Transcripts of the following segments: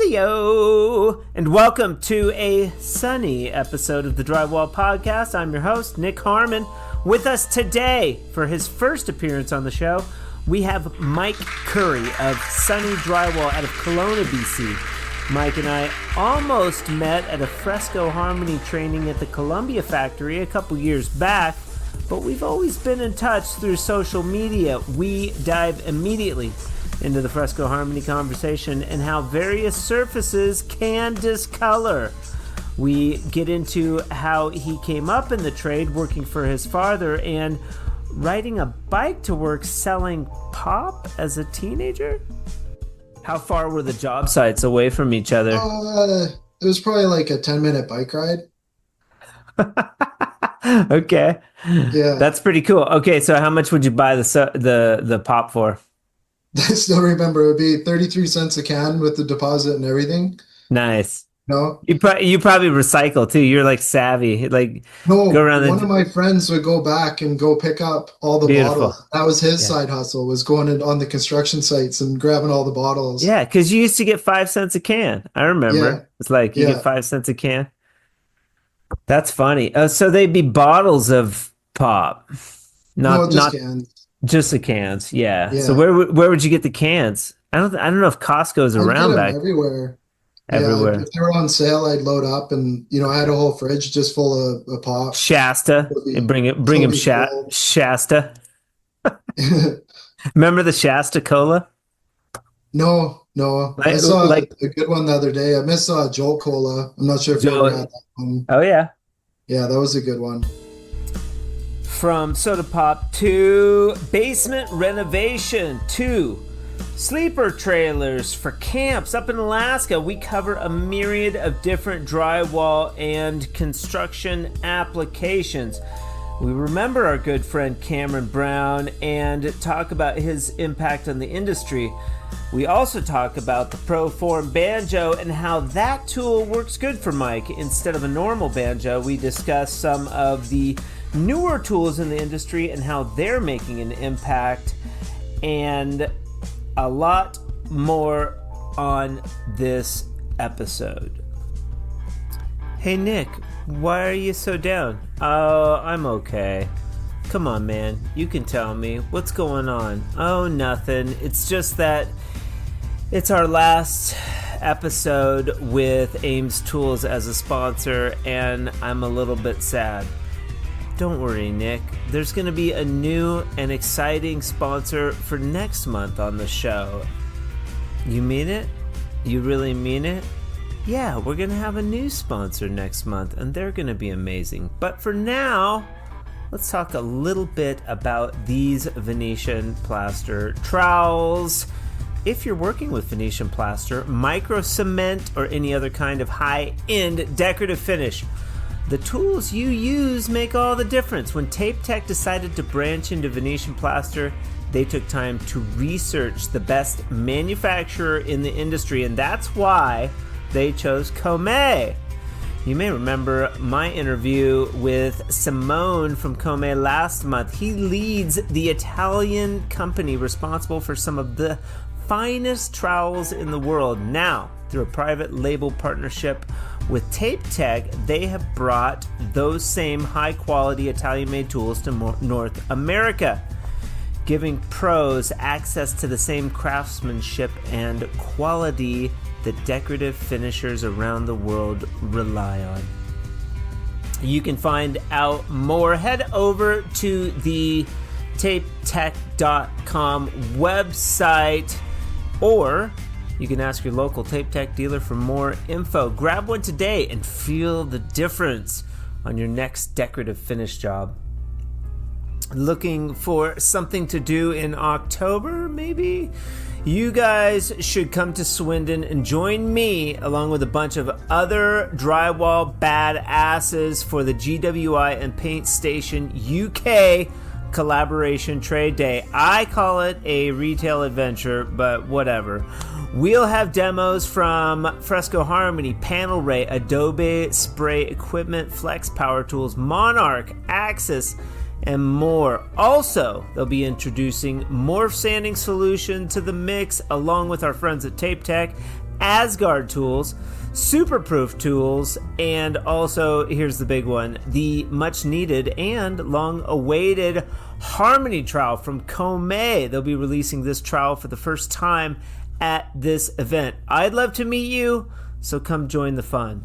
Heyo, and welcome to a sunny episode of the Drywall Podcast. I'm your host, Nick Harmon. With us today for his first appearance on the show, we have Mike Curry of Sunny Drywall out of Kelowna, BC. Mike and I almost met at a Fresco Harmony training at the Columbia factory a couple years back, but we've always been in touch through social media. We dive immediately into the Fresco Harmony conversation and how various surfaces can discolor. We get into how he came up in the trade working for his father and riding a bike to work selling pop as a teenager. How far were the job sites away from each other? It was probably like a 10-minute bike ride. Okay. Yeah. That's pretty cool. Okay, so how much would you buy the pop for? I still remember it would be 33 cents a can with the deposit and everything. Nice. No? You probably recycle too. You're like savvy. Like No, go around one of my friends would go back and go pick up all the bottles. That was his side hustle, was going in on the construction sites and grabbing all the bottles. Yeah, because you used to get 5 cents a can. I remember. Yeah. It's like you get 5 cents a can. That's funny. So they'd be bottles of pop. Not cans. Just the cans, yeah. So where would you get the cans? I don't know if Costco's around back. Everywhere. Everywhere. Yeah, if they were on sale, I'd load up, and I had a whole fridge just full of pop. Shasta, and bring him Shasta. Remember the Shasta Cola? No. I saw a good one the other day. I missed Jolt Cola. I'm not sure if you ever had that one. Oh yeah. Yeah, that was a good one. From soda pop to basement renovation to sleeper trailers for camps up in Alaska, we cover a myriad of different drywall and construction applications. We remember our good friend Cameron Brown and talk about his impact on the industry. We also talk about the Proform banjo and how that tool works good for Mike. Instead of a normal banjo, we discuss some of the newer tools in the industry and how they're making an impact, and a lot more on this episode. Hey Nick, why are you so down? Oh, I'm okay. Come on, man. You can tell me. What's going on? Oh, nothing. It's just that it's our last episode with Ames Tools as a sponsor, and I'm a little bit sad. Don't worry, Nick. There's going to be a new and exciting sponsor for next month on the show. You mean it? You really mean it? Yeah, we're going to have a new sponsor next month, and they're going to be amazing. But for now, let's talk a little bit about these Venetian plaster trowels. If you're working with Venetian plaster, micro cement, or any other kind of high-end decorative finish, the tools you use make all the difference. When Tape Tech decided to branch into Venetian plaster, they took time to research the best manufacturer in the industry, and that's why they chose Come. You may remember my interview with Simone from Come last month. He leads the Italian company responsible for some of the finest trowels in the world. Now, through a private label partnership with Tape Tech, they have brought those same high-quality Italian-made tools to North America, giving pros access to the same craftsmanship and quality that decorative finishers around the world rely on. You can find out more. Head over to the tapetech.com website, or you can ask your local Tape Tech dealer for more info. Grab one today and feel the difference on your next decorative finish job. Looking for something to do in October, maybe? You guys should come to Swindon and join me along with a bunch of other drywall badasses for the GWI and Paint Station UK collaboration trade day. I call it a retail adventure, but whatever. We'll have demos from Fresco Harmony, Panel Ray, Adobe Spray Equipment, Flex Power Tools, Monarch, Axis, and more. Also, they'll be introducing Morph Sanding Solution to the mix along with our friends at Tape Tech, Asgard tools, Superproof tools, and also, here's the big one, the much needed and long awaited Harmony trowel from Comay. They'll be releasing this trowel for the first time at this event. I'd love to meet you, so come join the fun.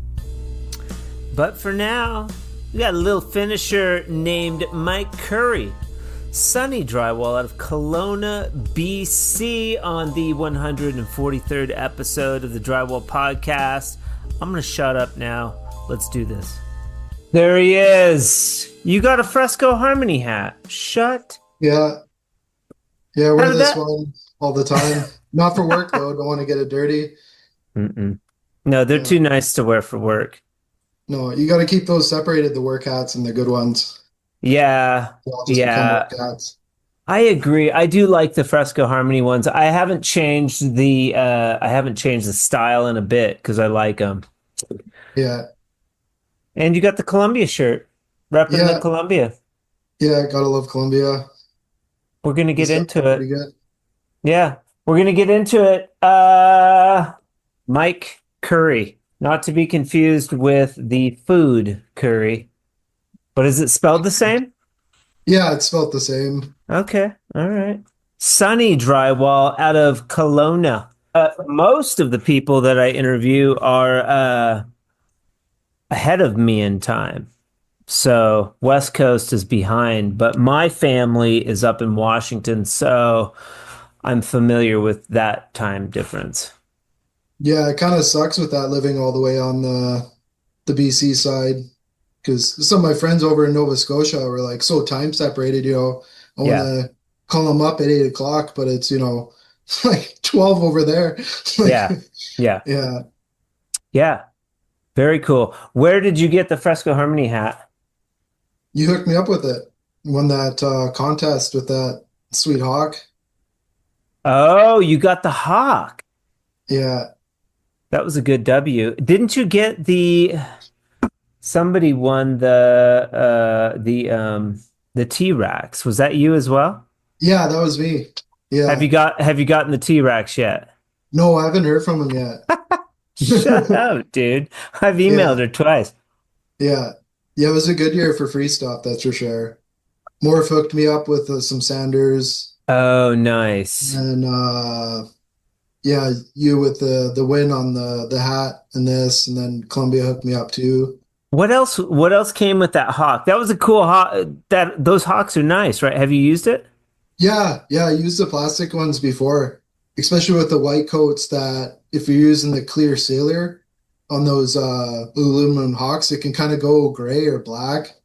But for now, we got a little finisher named Mike Curry. Sunny Drywall out of Kelowna, BC on the 143rd episode of the Drywall Podcast. I'm going to shut up now. Let's do this. There he is. You got a Fresco Harmony hat. Shut. Yeah. Yeah, I wear this one all the time. Not for work, though. Don't want to get it dirty. No, they're too nice to wear for work. No, you got to keep those separated, the work hats and the good ones. Yeah. I agree. I do like the Fresco Harmony ones. I haven't changed the style in a bit because I like them. Yeah. And you got the Columbia shirt, repping the Columbia. Yeah, gotta love Columbia. We're gonna get into it. Pretty good. Yeah, we're gonna get into it. Mike Curry, not to be confused with the food curry. But is it spelled the same? Yeah, it's spelled the same. Okay, all right. Sunny Drywall out of Kelowna. Most of the people that I interview are ahead of me in time. So West Coast is behind, but my family is up in Washington, so I'm familiar with that time difference. Yeah, it kind of sucks with that living all the way on the BC side. Because some of my friends over in Nova Scotia were like so time separated, I want to call them up at 8 o'clock, but it's, like 12 over there. Yeah. Very cool. Where did you get the Fresco Harmony hat? You hooked me up with it. Won that contest with that sweet hawk. Oh, you got the hawk. Yeah. That was a good W. Didn't you get somebody won the T-Rex. Was that you as well? Yeah, that was me. Yeah. Have you gotten the T-Rex yet? No, I haven't heard from him yet. Shut up, dude. I've emailed her twice. Yeah. Yeah, it was a good year for free stuff, that's for sure. Morph hooked me up with some sanders. Oh, nice. And you with the win on the hat and this, and then Columbia hooked me up too. What else came with that hawk? That was a cool hawk. Those hawks are nice, right? Have you used it? Yeah, I used the plastic ones before, especially with the white coats that if you're using the clear sealer on those aluminum hawks, it can kind of go gray or black.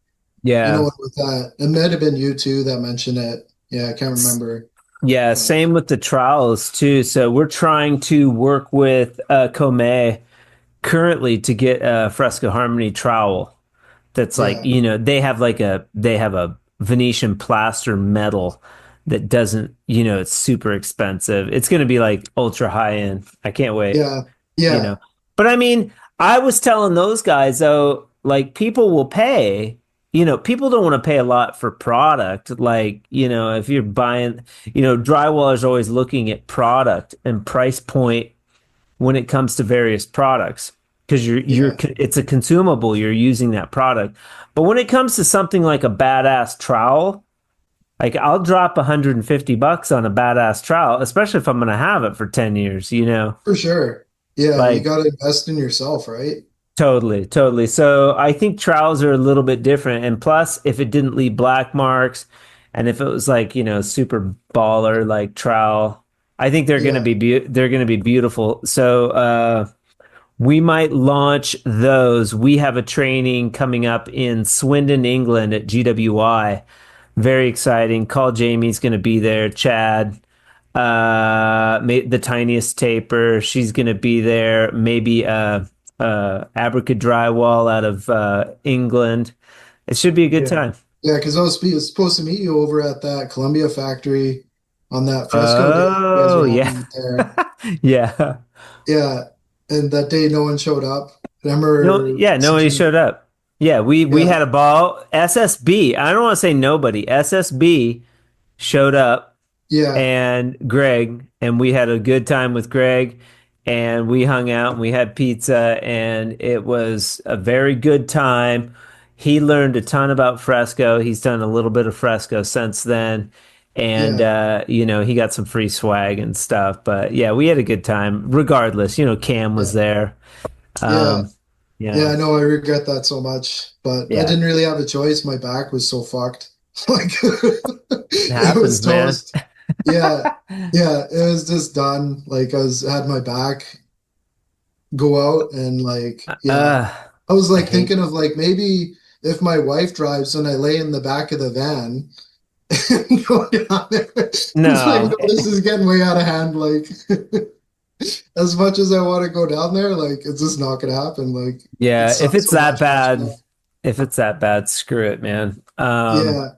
Yeah. With that. It might have been you too that mentioned it. Yeah, I can't remember. Yeah, same with the trowels too. So we're trying to work with Comay currently to get a Fresco Harmony trowel that's like, they have a Venetian plaster metal that doesn't, it's super expensive. It's going to be like ultra high end. I can't wait. Yeah. But I mean, I was telling those guys though, like people will pay, people don't want to pay a lot for product. Like, if you're buying, drywallers are always looking at product and price point when it comes to various products, because it's a consumable, you're using that product. But when it comes to something like a badass trowel, like I'll drop $150 on a badass trowel, especially if I'm going to have it for 10 years, For sure. Yeah, like, you got to invest in yourself, right? Totally. So I think trowels are a little bit different. And plus, if it didn't leave black marks, and if it was like, super baller like trowel, I think they're going to be beautiful. So we might launch those. We have a training coming up in Swindon, England at GWI. Very exciting. Call Jamie's going to be there. Chad, the tiniest taper, she's going to be there. Maybe Abrica Drywall out of England. It should be a good time. Yeah, because I was supposed to meet you over at that Columbia factory on that Fresco day. Oh, yeah. Yeah. Yeah. And that day, no one showed up. Remember? Nobody showed up. Yeah, we had a ball. SSB, I don't want to say nobody. SSB showed up. Yeah. And Greg, and we had a good time with Greg. and we hung out and we had pizza, and it was a very good time. He learned a ton about fresco. He's done a little bit of fresco since then. And Yeah, he got some free swag and stuff. But yeah, we had a good time. Regardless, Cam was yeah, there. yeah, Um, you yeah. know, I know I regret that so much, but I yeah, didn't really have a choice. My back was so fucked. Like it it was happens, man. toast. Yeah, yeah. It was just done. Like had my back go out and like yeah. I was I like hate. thinking of like maybe if my wife drives and I lay in the back of the van and go down there. It's like No, no, this is getting way out of hand. Like as much as I want to go down there, like it's just not gonna happen. Like it yeah, sucks so much watching that. if it's that bad, screw it, man. Yeah,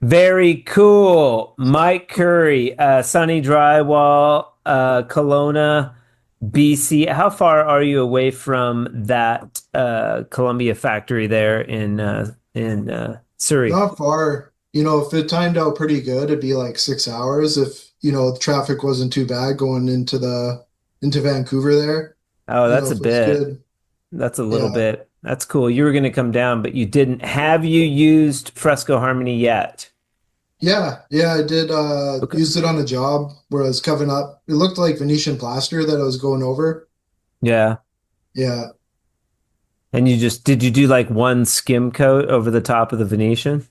Very cool. Mike Curry, Sunny Drywall, Kelowna, BC. How far are you away from that Columbia factory there in Surrey? not far. If it timed out pretty good, it'd be like 6 hours if, the traffic wasn't too bad going into Vancouver there. Oh, that's a If it was bit. good. That's a little Yeah. bit. That's cool. You were going to come down, but you didn't. Have you used Fresco Harmony yet? Yeah, yeah, I did Okay. used it on a job where I was covering up. It looked like Venetian plaster that I was going over. Yeah. Yeah. And did you do like one skim coat over the top of the Venetian?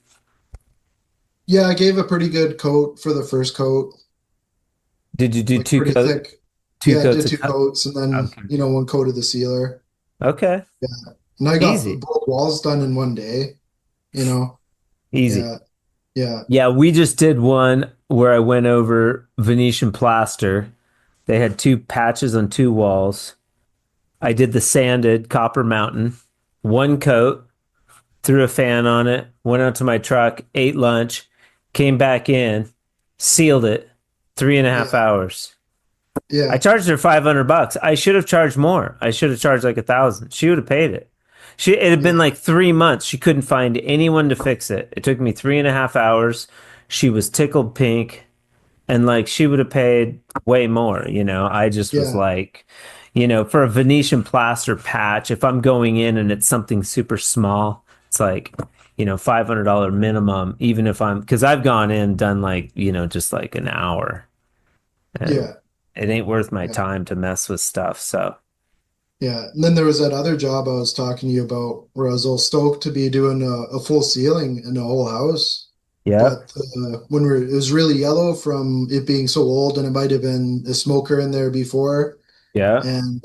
Yeah, I gave a pretty good coat for the first coat, Did you do like pretty thick. two Yeah, I coats did of two top? coats and then, Okay. one coat of the sealer. Okay. Yeah. And I got Easy. both walls done in one day, you know. Easy. Yeah. Yeah. Yeah, we just did one where I went over Venetian plaster. They had two patches on two walls. I did the sanded Copper Mountain, one coat, threw a fan on it, went out to my truck, ate lunch, came back in, sealed it, 3.5 hours. I Yeah. charged her $500. I should have charged more. I should have charged like 1,000. She would have paid it. It had been Yeah. like 3 months. She couldn't find anyone to fix it. It took me 3.5 hours. She was tickled pink, and like she would have paid way more. I just was Yeah. like, for a Venetian plaster patch, if I'm going in and it's something super small, it's like, $500 minimum, even if because I've gone in, done like, just like an hour, and Yeah. it ain't worth my Yeah. time to mess with stuff. So, Yeah. And then there was that other job I was talking to you about where I was all stoked to be doing a full ceiling in the whole house. yep, But it was really yellow from it being so old, and it might have been a smoker in there before. yeah, And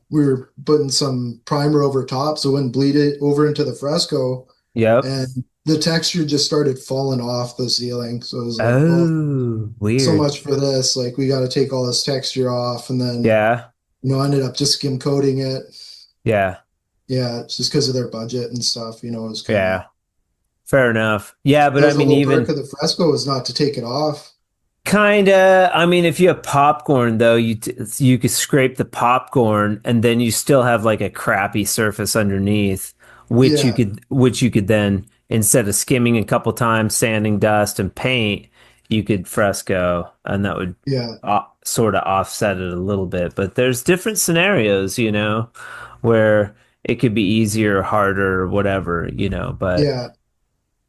we were putting some primer over top so it wouldn't bleed it over into the fresco. yep. And the texture just started falling off the ceiling. So it was like, well, Oh, so weird. much for this. Like we got to take all this texture off, and then Yeah, ended up just skim coating it. yeah, Yeah, it's just because of their budget and stuff. It was kind of yeah. Fair enough. Yeah, but that I was the mean, whole perk even of the fresco is not to take it off. kinda. I mean, if you have popcorn though, you could scrape the popcorn, and then you still have like a crappy surface underneath, Yeah, which you could then, instead of skimming a couple times, sanding dust and paint, you could fresco, and that would yeah, sort of offset it a little bit. But there's different scenarios, where it could be easier, harder, or whatever, But yeah.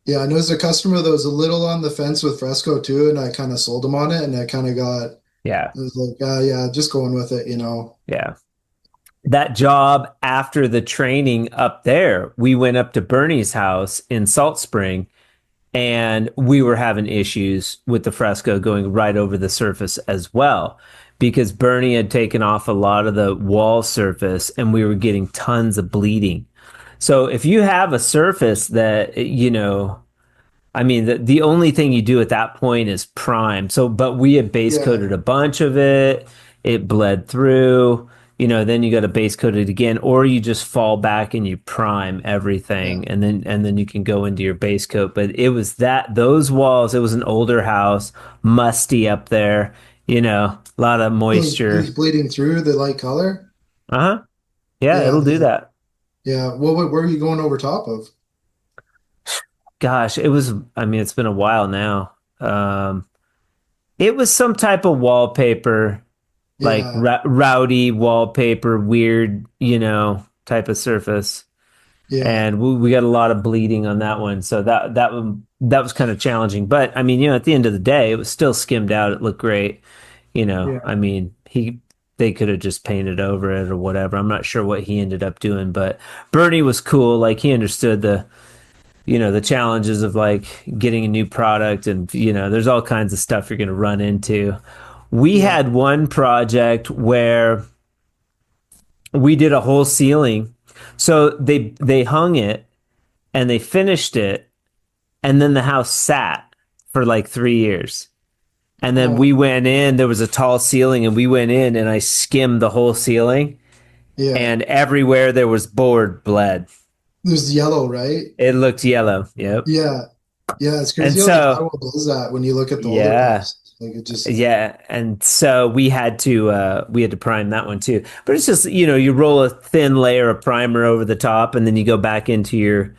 Yeah, I know there's a customer that was a little on the fence with Fresco too, and I kind of sold him on it, and I kind of got, it yeah, was like, yeah, just going with it. yeah. That job after the training up there, we went up to Bernie's house in Salt Spring, and we were having issues with the fresco going right over the surface as well, because Bernie had taken off a lot of the wall surface and we were getting tons of bleeding. So if you have a surface that, I mean, the only thing you do at that point is prime. So, but we had base Yeah, coated a bunch of it. It bled through. Then you got to base coat it again, or you just fall back and you prime yeah. everything, and then you can go into your base coat. But it was those walls. It was an older house, musty up there. A lot of It was moisture. bleeding through the light color. Uh huh. Yeah, Yeah, it'll do that. yeah. What were you going over top of? Gosh, it was. I mean, it's been a while now. It was some type of wallpaper. like Yeah, rowdy wallpaper, weird, type of surface. yeah, And we got a lot of bleeding on that one, so that was kind of challenging. But I mean, at the end of the day, it was still skimmed out. It looked great. yeah, I mean, they could have just painted over it or whatever. I'm not sure what he ended up doing, but Bernie was cool. Like he understood the challenges of like getting a new product, and there's all kinds of stuff you're going to run into. We yeah. had one project where we did a whole ceiling. So they hung it and they finished it, and then the house sat for like 3 years. And then Oh, we went in, there was a tall ceiling, and we went in and I skimmed the whole ceiling, yeah. and everywhere there was board bled. There's yellow, right? It looked yellow. Yep. Yeah, yeah. It's And crazy how the so, drywall does that when you look at the older yeah. ones. Like it just, Yeah, and so we had to prime that one too. But it's just, you roll a thin layer of primer over the top, and then you go back into your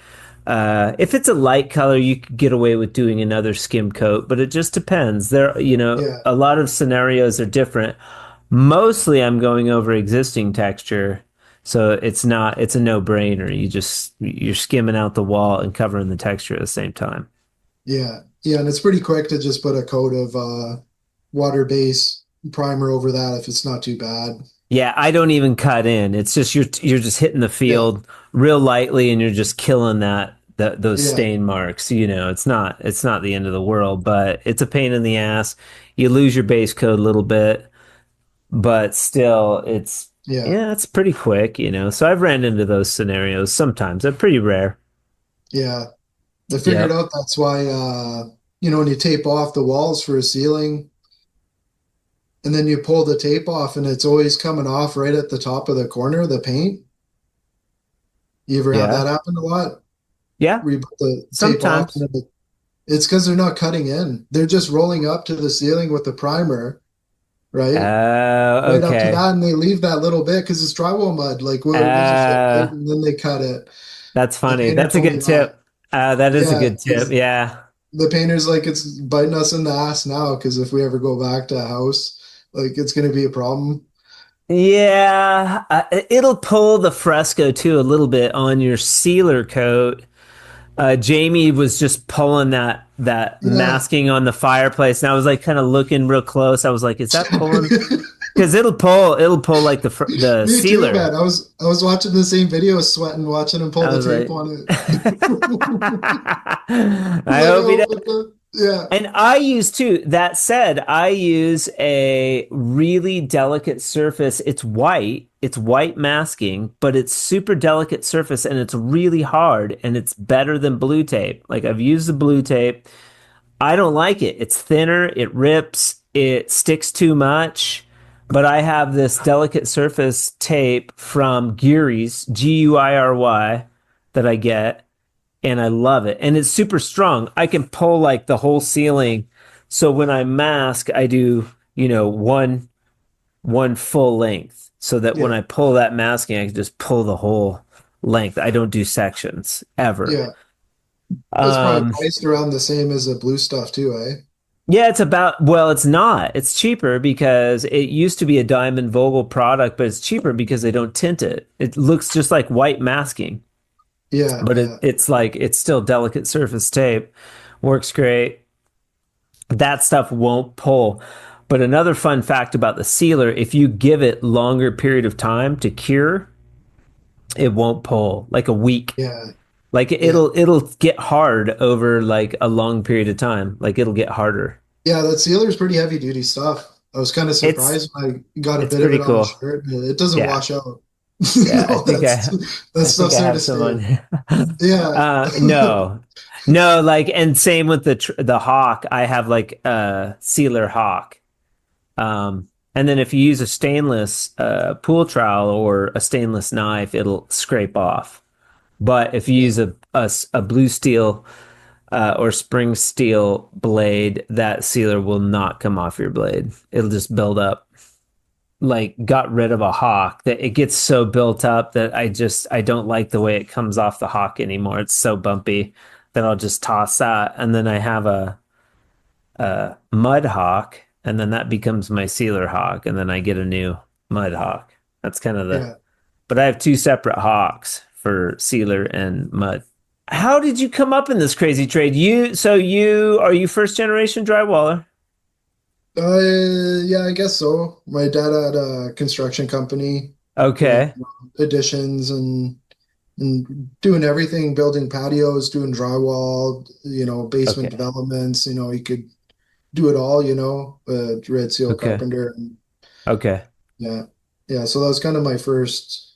if it's a light color, you could get away with doing another skim coat, but it just depends. yeah, A lot of scenarios are different. Mostly I'm going over existing texture. So it's a no-brainer. You're skimming out the wall and covering the texture at the same time. yeah, yeah. And it's pretty quick to just put a coat of water-based primer over that if it's not too bad. Yeah, I don't even cut in. It's just you're just hitting the Yeah, field real lightly, and you're just killing those yeah, stain marks. It's not the end of the world, but it's a pain in the ass. You lose your base coat a little bit, but still, yeah, it's pretty quick. So I've ran into those scenarios sometimes. They're pretty rare. yeah. I figured Yep. out that's why when you tape off the walls for a ceiling and then you pull the tape off and it's always coming off right at the top of the corner of the paint. You ever have Yeah. that happen a lot? Yeah. Where you put the tape off Sometimes. and it's because they're not cutting in. They're just rolling up to the ceiling with the primer, right? Right up to Okay. that, and they leave that little bit because it's drywall mud. Like we'll just hit it, Uh, and then they cut it. that's The funny. painter That's a told me good that. tip. That is a Yeah, good tip. Yeah. the painter's like it's biting us in the ass now because if we ever go back to a house, like it's gonna be a problem. Yeah, it'll pull the fresco too a little bit on your sealer coat. Jamie was just pulling that Yeah. masking on the fireplace, and I was like kind of looking real close. I was like, "Is that pulling?" Because it'll pull like the Me too, sealer. man. I was watching the same video, sweating, watching him pull I the was tape like, on it. I Like, hope he oh, does. what the? Yeah, And I use too, that said, I use a really delicate surface. It's white masking, but it's super delicate surface and it's really hard and it's better than blue tape. Like I've used the blue tape. I don't like it. It's thinner, it rips, it sticks too much. But I have this delicate surface tape from Geary's, Guiry, that I get, and I love it. And it's super strong. I can pull like the whole ceiling. So when I mask, I do, one full length so that when yeah, I pull that masking, I can just pull the whole length. I don't do sections ever. yeah. That's probably Um, priced around the same as the blue stuff too, eh? yeah, well, it's not. It's cheaper because it used to be a Diamond Vogel product, but it's cheaper because they don't tint it. It looks just like white masking, Yeah, but yeah, it's still delicate surface tape. Works great. That stuff won't pull. But another fun fact about the sealer, if you give it longer period of time to cure, it won't pull, like a week. yeah, Like yeah. it'll get hard over like a long period of time. Like it'll get harder. Yeah, that sealer's pretty heavy duty stuff. I was kind of It's surprised when I got a it's bit of pretty it on a cool. shirt. It doesn't Yeah. wash out. Yeah, I think That I think stuff's I there to have some stay. on here. Yeah, No. No, like and same with the hawk. I have like a sealer hawk. And then if you use a stainless pool trowel or a stainless knife, it'll scrape off. But if you yeah, use a blue steel or spring steel blade, that sealer will not come off your blade. It'll just build up. Like got rid of a hawk that it gets so built up that I don't like the way it comes off the hawk anymore. It's so bumpy that I'll just toss that. And then I have a mud hawk and then that becomes my sealer hawk, and then I get a new mud hawk. That's kind of the, Yeah. but I have two separate hawks for sealer and mud. How did you come up in this crazy trade? Are you first generation drywaller? Yeah, I guess so. My dad had a construction company doing Okay. additions and doing everything, building patios, doing drywall, basement Okay. developments, he could do it all, Red Seal Okay. Carpenter. And Okay. yeah. Yeah. So that was kind of my first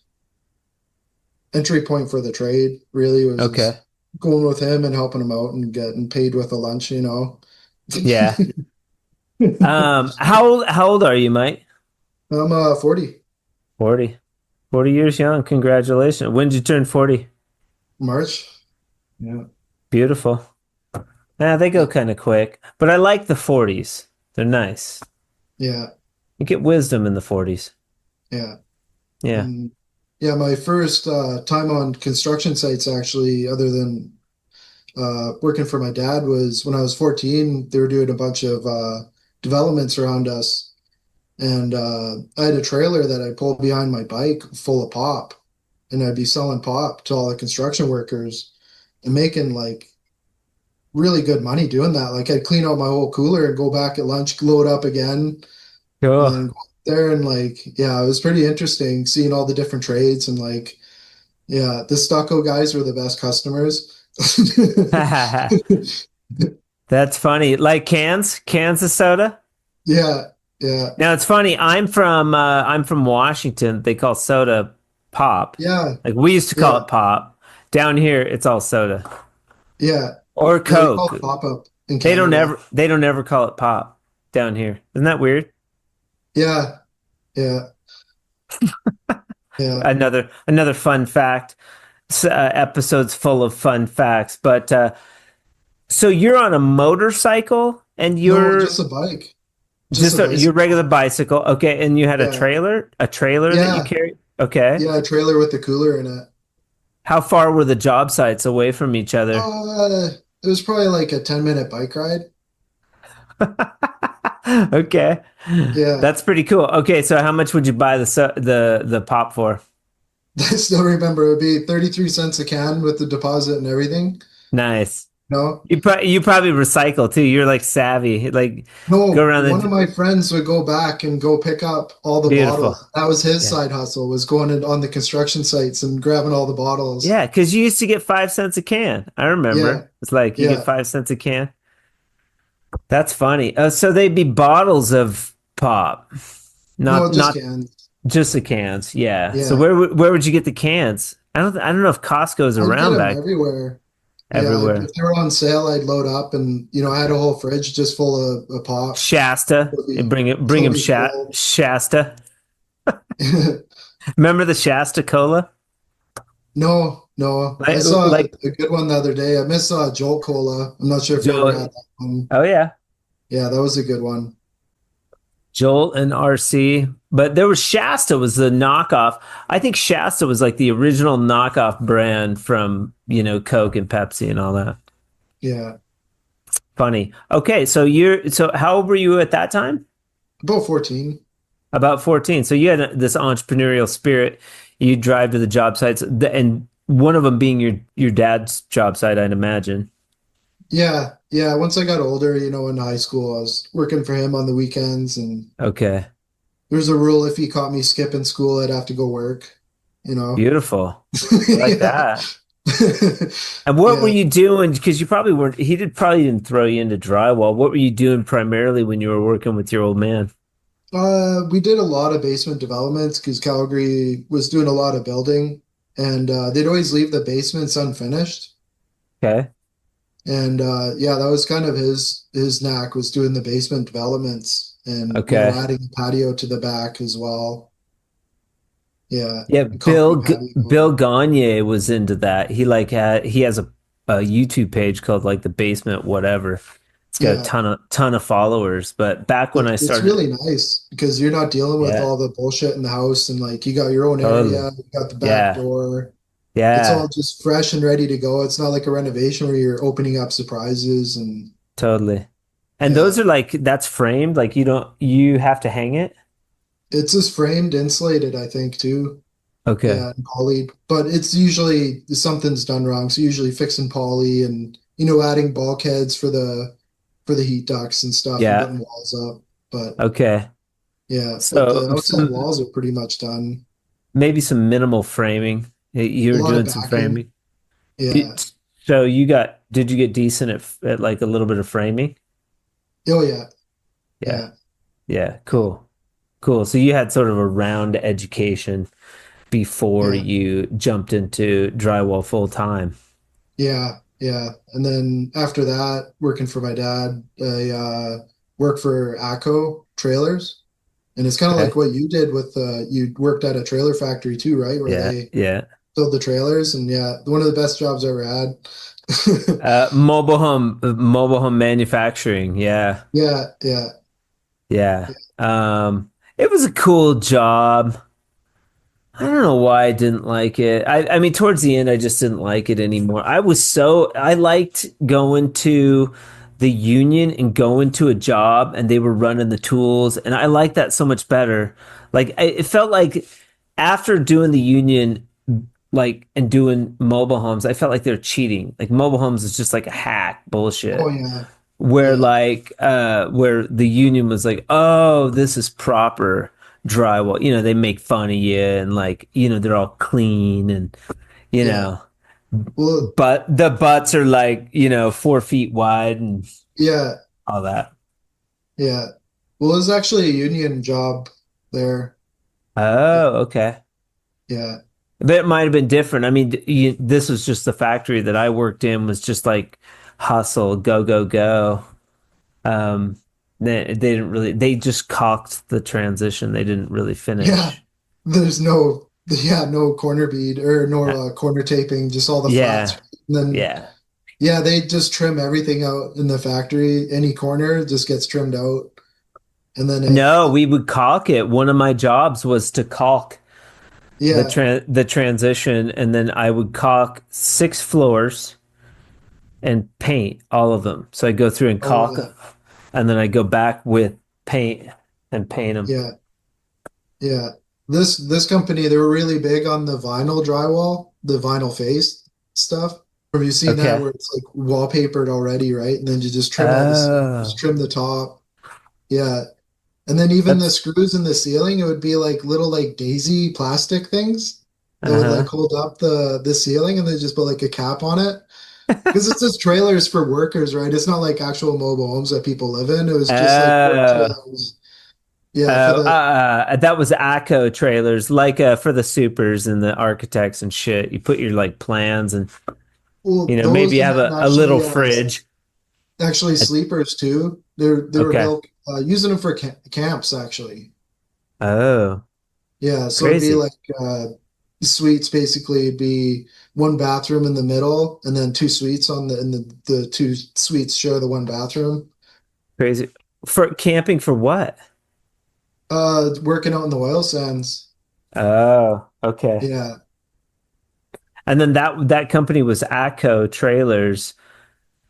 entry point for the trade, really, was Okay. going with him and helping him out and getting paid with a lunch. Yeah. How old are you, Mike? I'm 40 40. 40 years young. Congratulations. When did you turn 40? March. Yeah. Beautiful. Yeah, they go Yeah. kind of quick, but I like the 40s. They're nice. Yeah. You get wisdom in the 40s. Yeah. Yeah. And yeah, my first time on construction sites, actually, other than working for my dad, was when I was 14. They were doing a bunch of developments around us. And I had a trailer that I pulled behind my bike full of pop. And I'd be selling pop to all the construction workers and making like really good money doing that. Like I'd clean out my whole cooler and go back at lunch, load up again, and Cool. then go there. And yeah, it was pretty interesting seeing all the different trades. And yeah, the stucco guys were the best customers. That's funny. Like cans of soda. Yeah, yeah, Now it's funny. I'm from Washington. They call soda pop. yeah, Like we used to call yeah, it pop. Down here, it's all soda yeah. or Yeah, we call Coke. it pop-up in Canada. They don't ever call it pop down here. Isn't that weird? Yeah, yeah, yeah. Another fun fact. Episodes full of fun facts. But so you're on a motorcycle and No, you're just a bike. Just just a your regular bicycle. bicycle. Okay, and you had Yeah. a trailer that you Yeah. carried. Okay. Yeah, a trailer with the cooler in it. How far were the job sites away from each other? It was probably like a 10-minute bike ride. Okay. Yeah. That's pretty cool. Okay, so how much would you buy the pop for? I still remember it would be 33 cents a can with the deposit and everything. Nice. No? You probably recycle too. You're like savvy. Like go No, around one of the my friends would go back and go pick up all the beautiful. bottles. That was his Yeah. side hustle, was going in on the construction sites and grabbing all the bottles. Yeah, because you used to get 5 cents a can. I remember. Yeah. It's like you get Yeah. 5 cents a can. That's funny. So they'd be bottles of pop, No, just not cans. just the cans. Yeah. So Yeah. where would you get the cans? I don't know if Costco's I'd get around them back everywhere. Yeah, everywhere. if they were on sale, I'd load up and I had a whole fridge just full of pop. Shasta, Totally, bring him totally full. Shasta. Remember the Shasta cola? No, no. I saw Like a good one the other day. I missed Jolt Cola. I'm not sure if you ever Joel. had that one. Oh yeah, Yeah, that was a good one. Joel and RC. But there was Shasta was the knockoff. I think Shasta was like the original knockoff brand from Coke and Pepsi and all that. Yeah, Funny. Okay, so how old were you at that time? about 14. About 14. So you had this entrepreneurial spirit. You drive to the job sites, and one of them being your dad's job site, I'd imagine. Yeah, yeah. Once I got older, in high school, I was working for him on the weekends, and Okay, there was a rule if he caught me skipping school, I'd have to go work, you know. beautiful. I like Yeah. that. And what were Yeah. you doing? Because you probably weren't. Probably didn't throw you into drywall. What were you doing primarily when you were working with your old man? We did a lot of basement developments because Calgary was doing a lot of building, and they'd always leave the basements unfinished. Okay, And yeah, that was kind of his knack, was doing the basement developments and okay. adding a patio to the back as well. Yeah, Yeah, a concrete patio. Bill Gagne was into that. He has a YouTube page called like the basement whatever. It's got a Yeah, ton of followers. But back when I it's started, really nice because you're not dealing with yeah, all the bullshit in the house, and like you got your own totally, area, you got the back yeah, door. It's all yeah, just fresh and ready to go. It's not like a renovation where you're opening up surprises and totally. And those Yeah. are like that's framed, like you have to hang it? It's just framed, insulated, I think, too. Okay. Yeah, and poly. But it's usually something's done wrong. So usually fixing poly and adding bulkheads for the heat ducts and stuff and Yeah. putting walls up. But Okay. yeah, but So the outside some walls are pretty much done. maybe some minimal framing. You A were lot of doing some backing. framing. Yeah. So did you get decent at like a little bit of framing? Oh yeah. Yeah. Yeah. Yeah. Yeah. Cool. Cool. So you had sort of a round education before Yeah. you jumped into drywall full time. Yeah. Yeah. And then after that, working for my dad, I worked for ACO trailers. And it's kind of like Okay. what you did with you worked at a trailer factory too, right? Where Yeah. they Yeah. build the trailers, and yeah, one of the best jobs I ever had. Mobile home manufacturing. Yeah. Yeah, yeah, Yeah. It was a cool job. I don't know why I didn't like it. I mean, towards the end, I just didn't like it anymore. I liked going to the union and going to a job and they were running the tools. And I liked that so much better. It felt like after doing the union, like, and doing mobile homes, I felt like they're cheating. Like, mobile homes is just like a hack oh bullshit yeah, yeah, where the union was like, oh, this is proper drywall. They make fun of you and like, they're all clean and you yeah. know, Well, but the butts are like, 4 feet wide and yeah, all that. yeah. Well, it was actually a union job there. Yeah, Oh, okay. yeah, That might have been different. I mean, this was just the factory that I worked in was just like hustle, go, go, go. Um, they didn't really, they just cocked the transition. They didn't really yeah. finish. There's no corner bead or no Uh, corner taping, just all the flats. Yeah. And then Yeah. yeah, they just trim everything out in the factory. Any corner just gets trimmed out, and then No, we would caulk it. One of my jobs was to caulk yeah, the transition, and then I would caulk 6 floors and paint all of them. So I go through and oh caulk, yeah, and then I go back with paint and paint them. yeah. Yeah. This company, they were really big on the vinyl drywall, the vinyl face stuff. Have you seen that Okay. where it's like wallpapered already, right? And then you just trim all the just Oh, trim the top. Yeah. And then even the that's screws in the ceiling, it would be like little like daisy plastic things that would like uh-huh. hold up the ceiling and then just put like a cap on it. Because it's just trailers for workers, right? It's not like actual mobile homes that people live in. It was just like work Oh, trailers. Yeah, for the that was ACO trailers, like for the supers and the architects and shit. You put your like plans and well, maybe those you and have then a little actually fridge. actually Uh, sleepers too. They were Okay. built using them for camps actually. Oh, Yeah, so it'd be crazy. like suites basically be one bathroom in the middle and then two suites on the two suites share the one bathroom. Crazy. For camping for what? Working out in the oil sands. Oh, okay. Yeah. And then that company was ACO Trailers.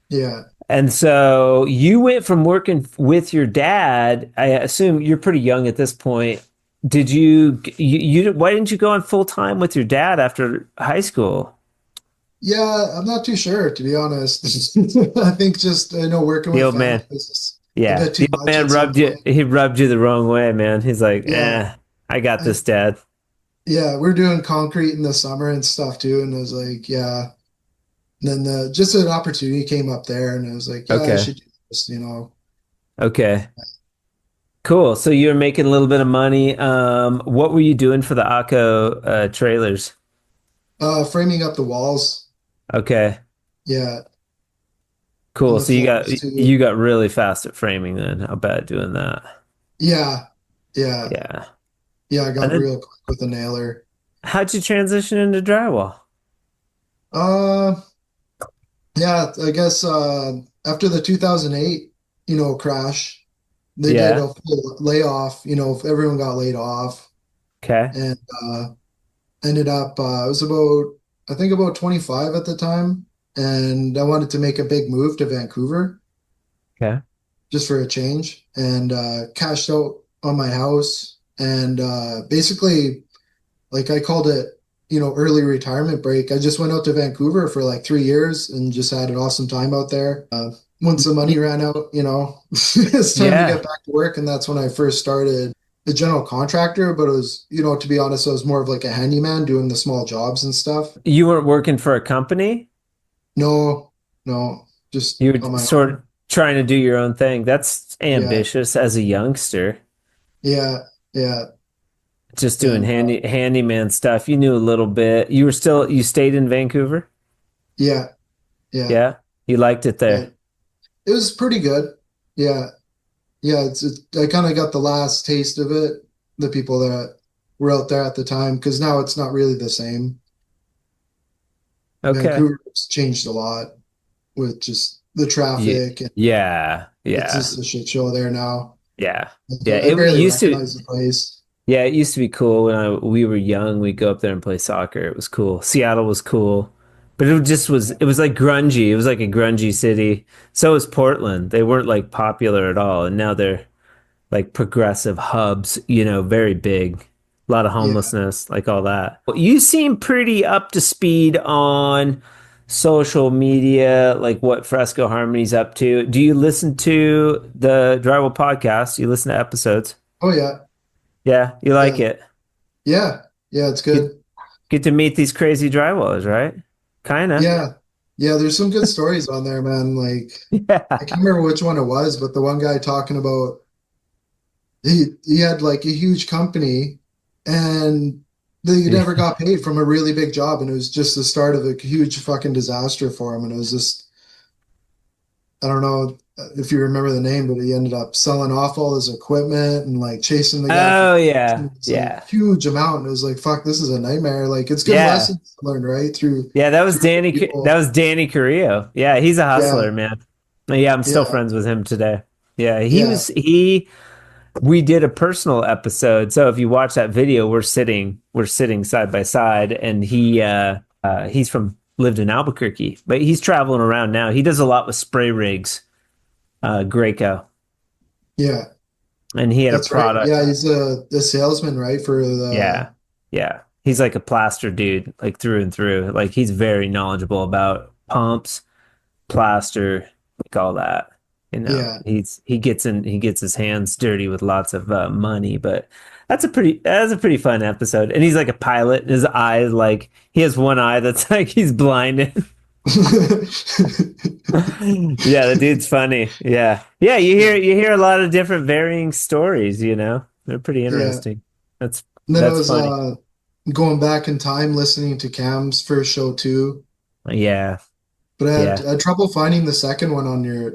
Yeah. And so you went from working with your dad. I assume you're pretty young at this point. Did why didn't you go on full time with your dad after high school? Yeah, I'm not too sure to be honest. I think just working The with old family man. was just a Yeah. bit too The old much man at some rubbed you point. he rubbed you the wrong way, man. He's like, Yeah. I got I, this, dad. yeah, we're doing concrete in the summer and stuff too, and I was like, yeah. And then just an opportunity came up there, and I was like, yeah, I Okay. should do this. Okay. Cool. So you're making a little bit of money. What were you doing for the ACO trailers? Framing up the walls, Okay. yeah, and Cool. the So floors you too. got really fast at framing then. I'll bet doing that. Yeah, yeah, Yeah. yeah. I And got then real quick with the nailer. how'd you transition into drywall? Uh, yeah, I guess after the 2008, crash, they did Yeah. a full layoff. Everyone got laid off, Okay. and ended up I was about I think about 25 at the time, and I wanted to make a big move to Vancouver. Okay. just for a change, and cashed out on my house. And basically, like I called it, early retirement break. I just went out to Vancouver for like 3 years and just had an awesome time out there. Once the money ran out, it's time to Yeah. get back to work. And that's when I first started a general contractor. But it was, to be honest, I was more of like a handyman doing the small jobs and stuff. You weren't working for a company? No, no, just You were on my sort of own. trying to do your own thing. That's Yeah, ambitious as a youngster. yeah, yeah. Just doing And handyman stuff. You knew a little bit. You stayed in Vancouver? yeah, yeah, Yeah. You liked it yeah. there. It was pretty good. Yeah, yeah. I kind of got the last taste of it. The people that were out there at the time, because now it's not really the same. Okay. Vancouver's changed a lot with just the Yeah. traffic, and Yeah. it's Yeah. just a shit show there now. Yeah. Yeah. I It barely used to recognize the place. Yeah, it used to be cool when we were young. We'd go up there and play soccer. It was cool. Seattle was cool, but it was like grungy. It was like a grungy city. So was Portland. They weren't like popular at all, and now they're like progressive hubs. Very big. A lot of Yeah. homelessness, like all that. You seem pretty up to speed on social media, like what Fresco Harmony's up to. Do you listen to the Drywall podcast? You listen to episodes? Oh yeah. Yeah, you like Yeah. it. Yeah. Yeah. It's Get good. get to meet these crazy drywallers, right? Kinda. Yeah. Yeah. There's some good stories on there, man. Like I Yeah. can't remember which one it was, but the one guy talking about he had like a huge company and they never got paid from a really big job, and it was just the start of a huge fucking disaster for him. And it was just I don't know if you remember the name, but he ended up selling off all his equipment and like chasing the guy for Oh yeah. it's like Yeah. huge amount. And it was like, fuck, this is a nightmare. Like it's good Yeah. lessons to learn, right? Through Yeah, through other That people. was Danny Carrillo. Yeah, he's a Yeah, hustler, man. Yeah, I'm still yeah, friends with him today. Yeah, yeah, he we did a personal episode. So if you watch that video, we're sitting side by side and he's from lived in Albuquerque, but he's traveling around now. He does a lot with spray rigs, Graco. yeah. And he had a That's right. product. Yeah, he's a salesman, right? For Yeah. the Yeah. He's like a plaster dude, like through and through. Like he's very knowledgeable about pumps, plaster, like all that. yeah, He gets his hands dirty with lots of money, but that's a pretty fun episode. And he's like a pilot. His eyes like he has one eye that's like he's blinded. Yeah, the dude's funny. Yeah. Yeah, you hear a lot of different varying stories, They're pretty yeah. interesting. That's And then I that's was funny. going back in time listening to Cam's first show too. Yeah. But Yeah. I had trouble finding the second one on your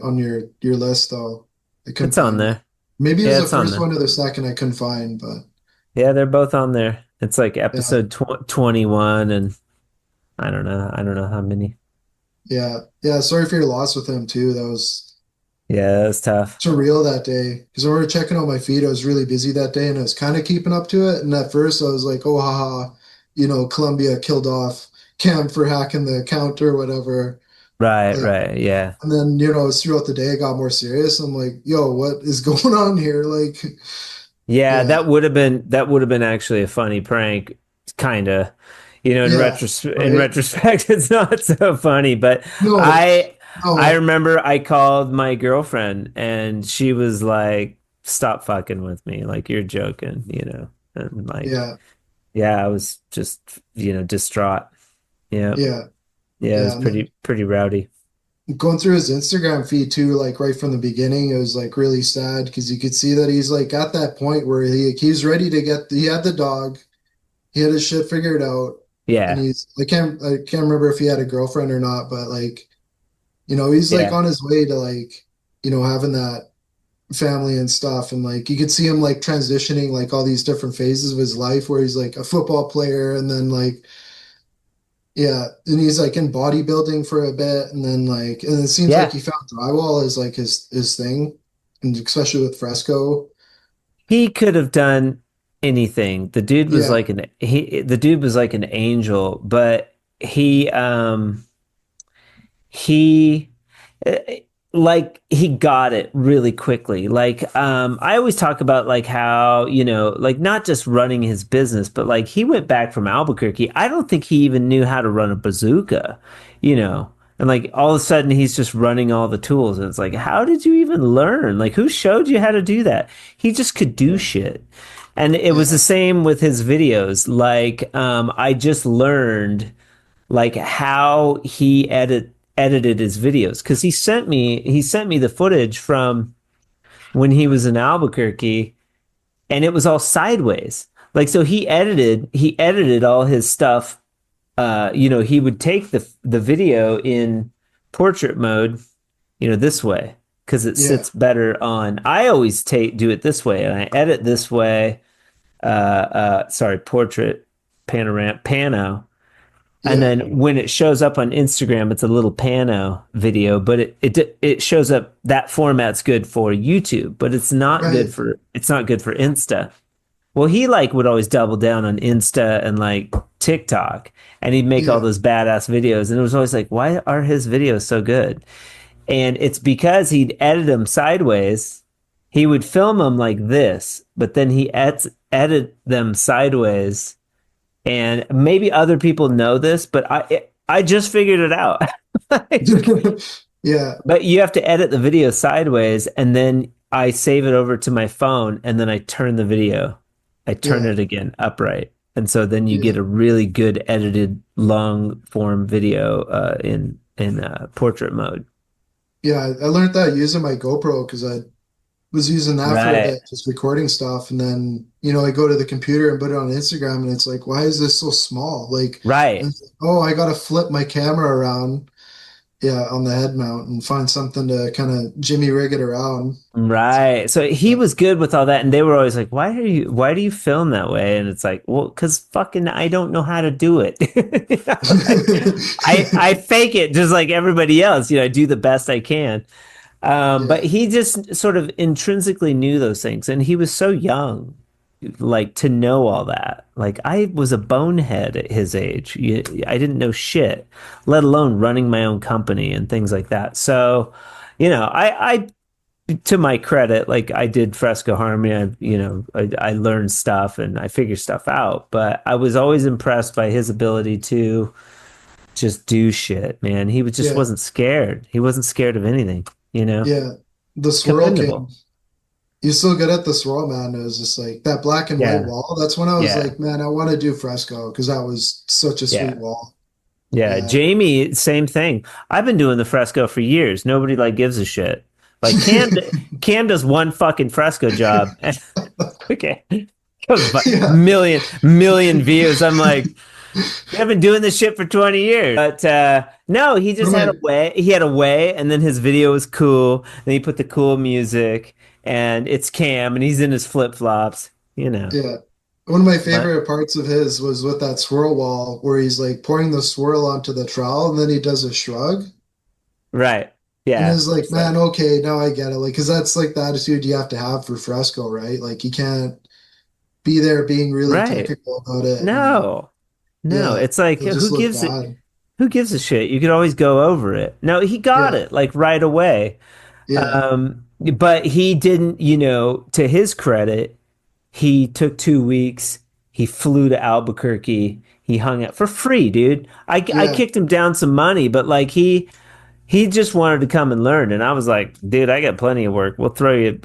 list though. I couldn't It's on find it. there. Maybe it was Yeah, the it's on first there. one or the second I couldn't find, but Yeah, they're both on there. It's like yeah, episode 21 and I don't know how many. yeah, yeah. Sorry for your loss with him too. That was Yeah, that's tough. surreal that day because when we were checking out my feed, I was really busy that day and I was kind of keeping up to it. And at first, I was like, "Oh, haha," Columbia killed off Cam for hacking the account or whatever. Right, Like, right. Yeah. and then throughout the day, it got more serious. I'm like, "Yo, what is going on here?" Like, Yeah, yeah, that would have been actually a funny prank, kind of. yeah, In right. retrospect, it's not so funny, but No, I I no, remember I called my girlfriend and she was like, "Stop fucking with me. Like you're joking." And like, yeah, yeah, I was just, distraught. Yeah. yeah, Yeah, it was yeah. And then pretty rowdy. going through his Instagram feed too, like right from the beginning, it was like really sad because you could see that he's like at that point where he's ready to he had the dog, he had his shit figured out, and Yeah. I can't remember if he had a girlfriend or not, but like, he's like Yeah. on his way to like, having that family and stuff. And like you could see him like transitioning like all these different phases of his life where he's like a football player and then like yeah, and he's like in bodybuilding for a bit, and then like, and it seems like Yeah. he found drywall as like his thing, and especially with fresco. He could have done anything. Yeah, The dude was like an angel, but he like he got it really quickly. Like I always talk about like how, like not just running his business, but like he went back from Albuquerque. I don't think he even knew how to run a bazooka, you know. And like all of a sudden he's just running all the tools and it's like how did you even learn? Like who showed you how to do that? He just could do shit. And it was the Yeah, same with his videos. Like I just learned like how he edited his videos because he sent me the footage from when he was in Albuquerque and it was all sideways. Like so he edited all his stuff. He would take the video in portrait mode, this way because it yeah, sits better on. I always do it this way and I edit this way. Sorry, portrait pano. And yeah, then when it shows up on Instagram, it's a little pano video, but it shows up that format's good for YouTube, but right. it's not good for Insta. Well, he like would always double down on Insta and like TikTok, and he'd make all Yeah, those badass videos, and it was always like, why are his videos so good? And it's because he'd edit them sideways. He would film them like this, but then he edit them sideways and maybe other people know this, but I just figured it out. yeah, But you have to edit the video sideways, and then I save it over to my phone, and then I turn yeah, it again upright, and so then you get yeah. a really good edited long form video in portrait mode. Yeah, I learned that using my GoPro because I was using that for a Right, bit, just recording stuff. And then, I go to the computer and put it on Instagram and it's like, why is this so small? Like, and right. it's like, oh, I gotta flip my camera around, yeah, on the head mount and find something to kind of jimmy rig it around. So, Right. So he yeah. was good with all that, and they were always like, why do you film that way? And it's like, well, because fucking I don't know how to do it. Like, I fake it just like everybody else. I do the best I can. But Yeah, he just sort of intrinsically knew those things, and he was so young, like to know all that. Like I was a bonehead at his age. I didn't know shit, let alone running my own company and things like that. So, I to my credit, like I did Fresco Harmony. I learned stuff and I figured stuff out. But I was always impressed by his ability to just do shit, man. Just yeah, wasn't scared. He wasn't scared of anything. yeah. The swirl came. Commendable. You still good at the swirl, man. It was just like that black and white Yeah, wall. That's when I was yeah, like, man, I want to do fresco because that was such a yeah, sweet wall. yeah. Yeah. Jamie, same thing. I've been doing the fresco for years. Nobody like gives a shit. Like Cam does one fucking fresco job. Okay. Goes by Yeah. million views. I'm like, I've been doing this shit for 20 years. But no, he One just of had a my way. He had a way, and then his video was cool. Then he put the cool music, and it's Cam, and he's in his flip flops, you know. Yeah. One of my But favorite parts of his was with that swirl wall where he's like pouring the swirl onto the trowel and then he does a shrug. right. And Yeah. it's like, It's like, man, okay, now I get it. Like, because that's like the attitude you have to have for fresco, right? Like, you can't be there being really right. technical about it. And No. No. yeah, It's like it'll just look bad. who gives a shit? You could always go over it. No, he got Yeah. it like right away. Yeah. But he didn't, to his credit, he took 2 weeks. He flew to Albuquerque. He hung out for free, dude. I Yeah. kicked him down some money, but like he just wanted to come and learn. And I was like, dude, I got plenty of work. We'll throw you,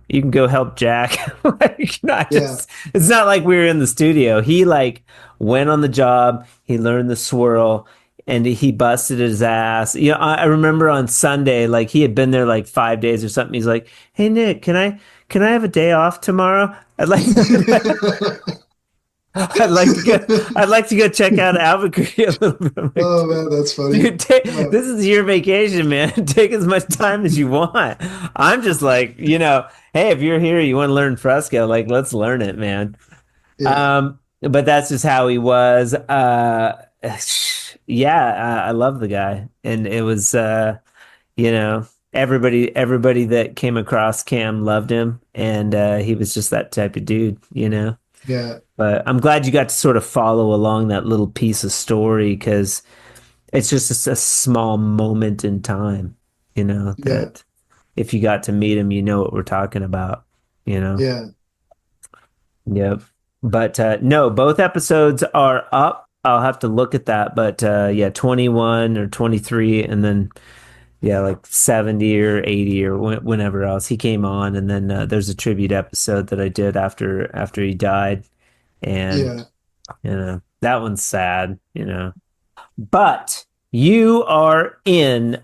you can go help Jack. Like, Yeah. it's not like we were in the studio. He like went on the job, he learned the swirl, and he busted his ass. I remember on Sunday, like he had been there like 5 days or something. He's like, hey Nick, can I have a day off tomorrow? I'd like to go check out Albuquerque a little bit. I'm like, Oh man, that's funny. dude, Yeah. this is your vacation, man. Take as much time as you want. I'm just like, hey, if you're here, you want to learn fresco, like let's learn it, man. Yeah. But that's just how he was. Yeah, I love the guy, and it was, everybody that came across Cam loved him, and he was just that type of dude. Yeah. But I'm glad you got to sort of follow along that little piece of story because it's just a small moment in time. Yeah. that if you got to meet him, you know what we're talking about, you know? Yeah. Yep. But no, both episodes are up. I'll have to look at that. But yeah, 21 or 23, and then yeah, like 70 or 80 or whenever else he came on. And then there's a tribute episode that I did after he died. And Yeah. that one's sad, you know. But you're in